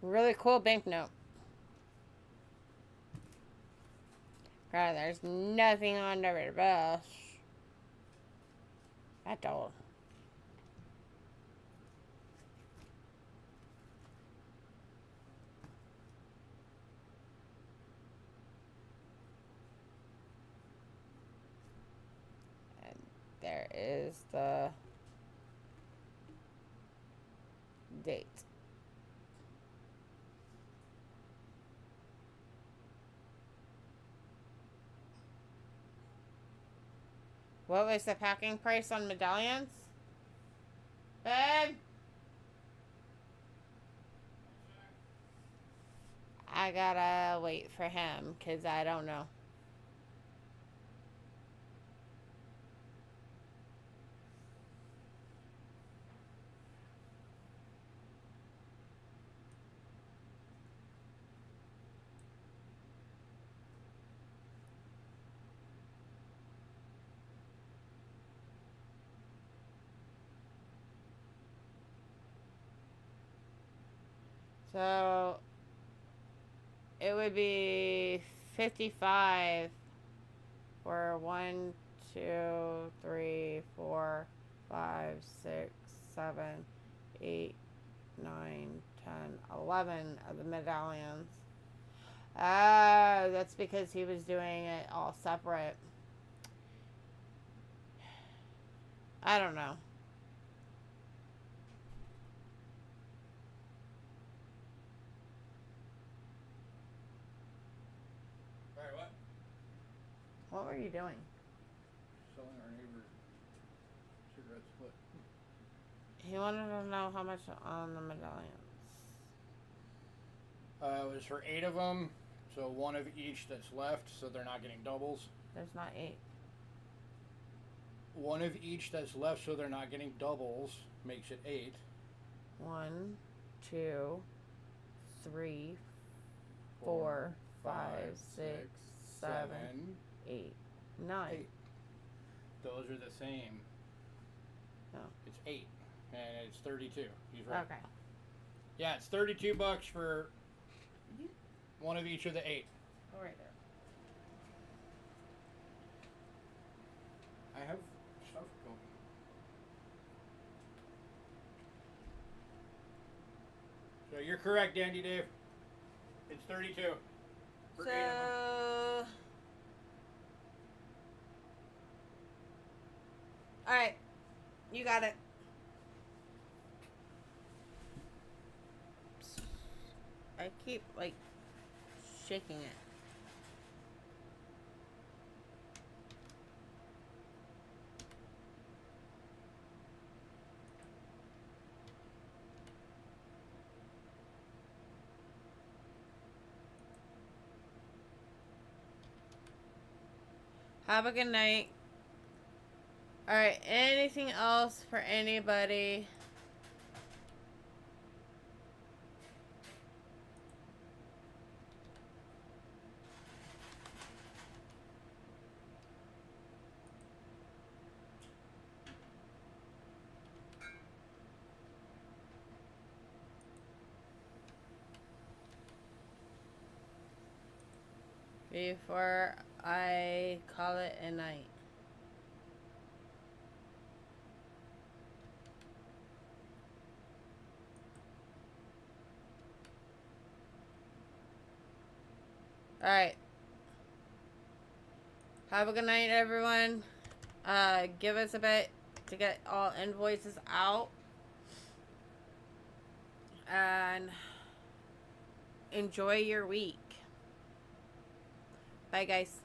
Really cool banknote. God, there's nothing on the reverse at all. is the date. What was the packing price on medallions? Babe? I gotta wait for him because I don't know. So it would be 55 for 1, 2, 3, 4, 5, 6, 7, 8, 9, 10, 11 of the medallions. That's because he was doing it all separate. I don't know. Alright, what? What were you doing? Selling our neighbor's cigarette split. He wanted to know how much on the medallions. It was for 8 of them, so 1 of each that's left, so they're not getting doubles. There's not 8. 1 of each that's left, so they're not getting doubles, makes it 8. 1, 2, 3, 4, 5, 6, 7, 8, 9. 8. Those are the same. No. It's 8, and it's 32. He's right. Okay. Yeah, it's $32 for 1 of each of the 8. Go right there. I have stuff going. So you're correct, Dandy Dave. It's 32. For 8 of them. So, all right, you got it. I keep like shaking it. Have a good night. All right, anything else for anybody? Before I call it a night. Alright. Have a good night, everyone. Give us a bit to get all invoices out. And enjoy your week. Bye, guys.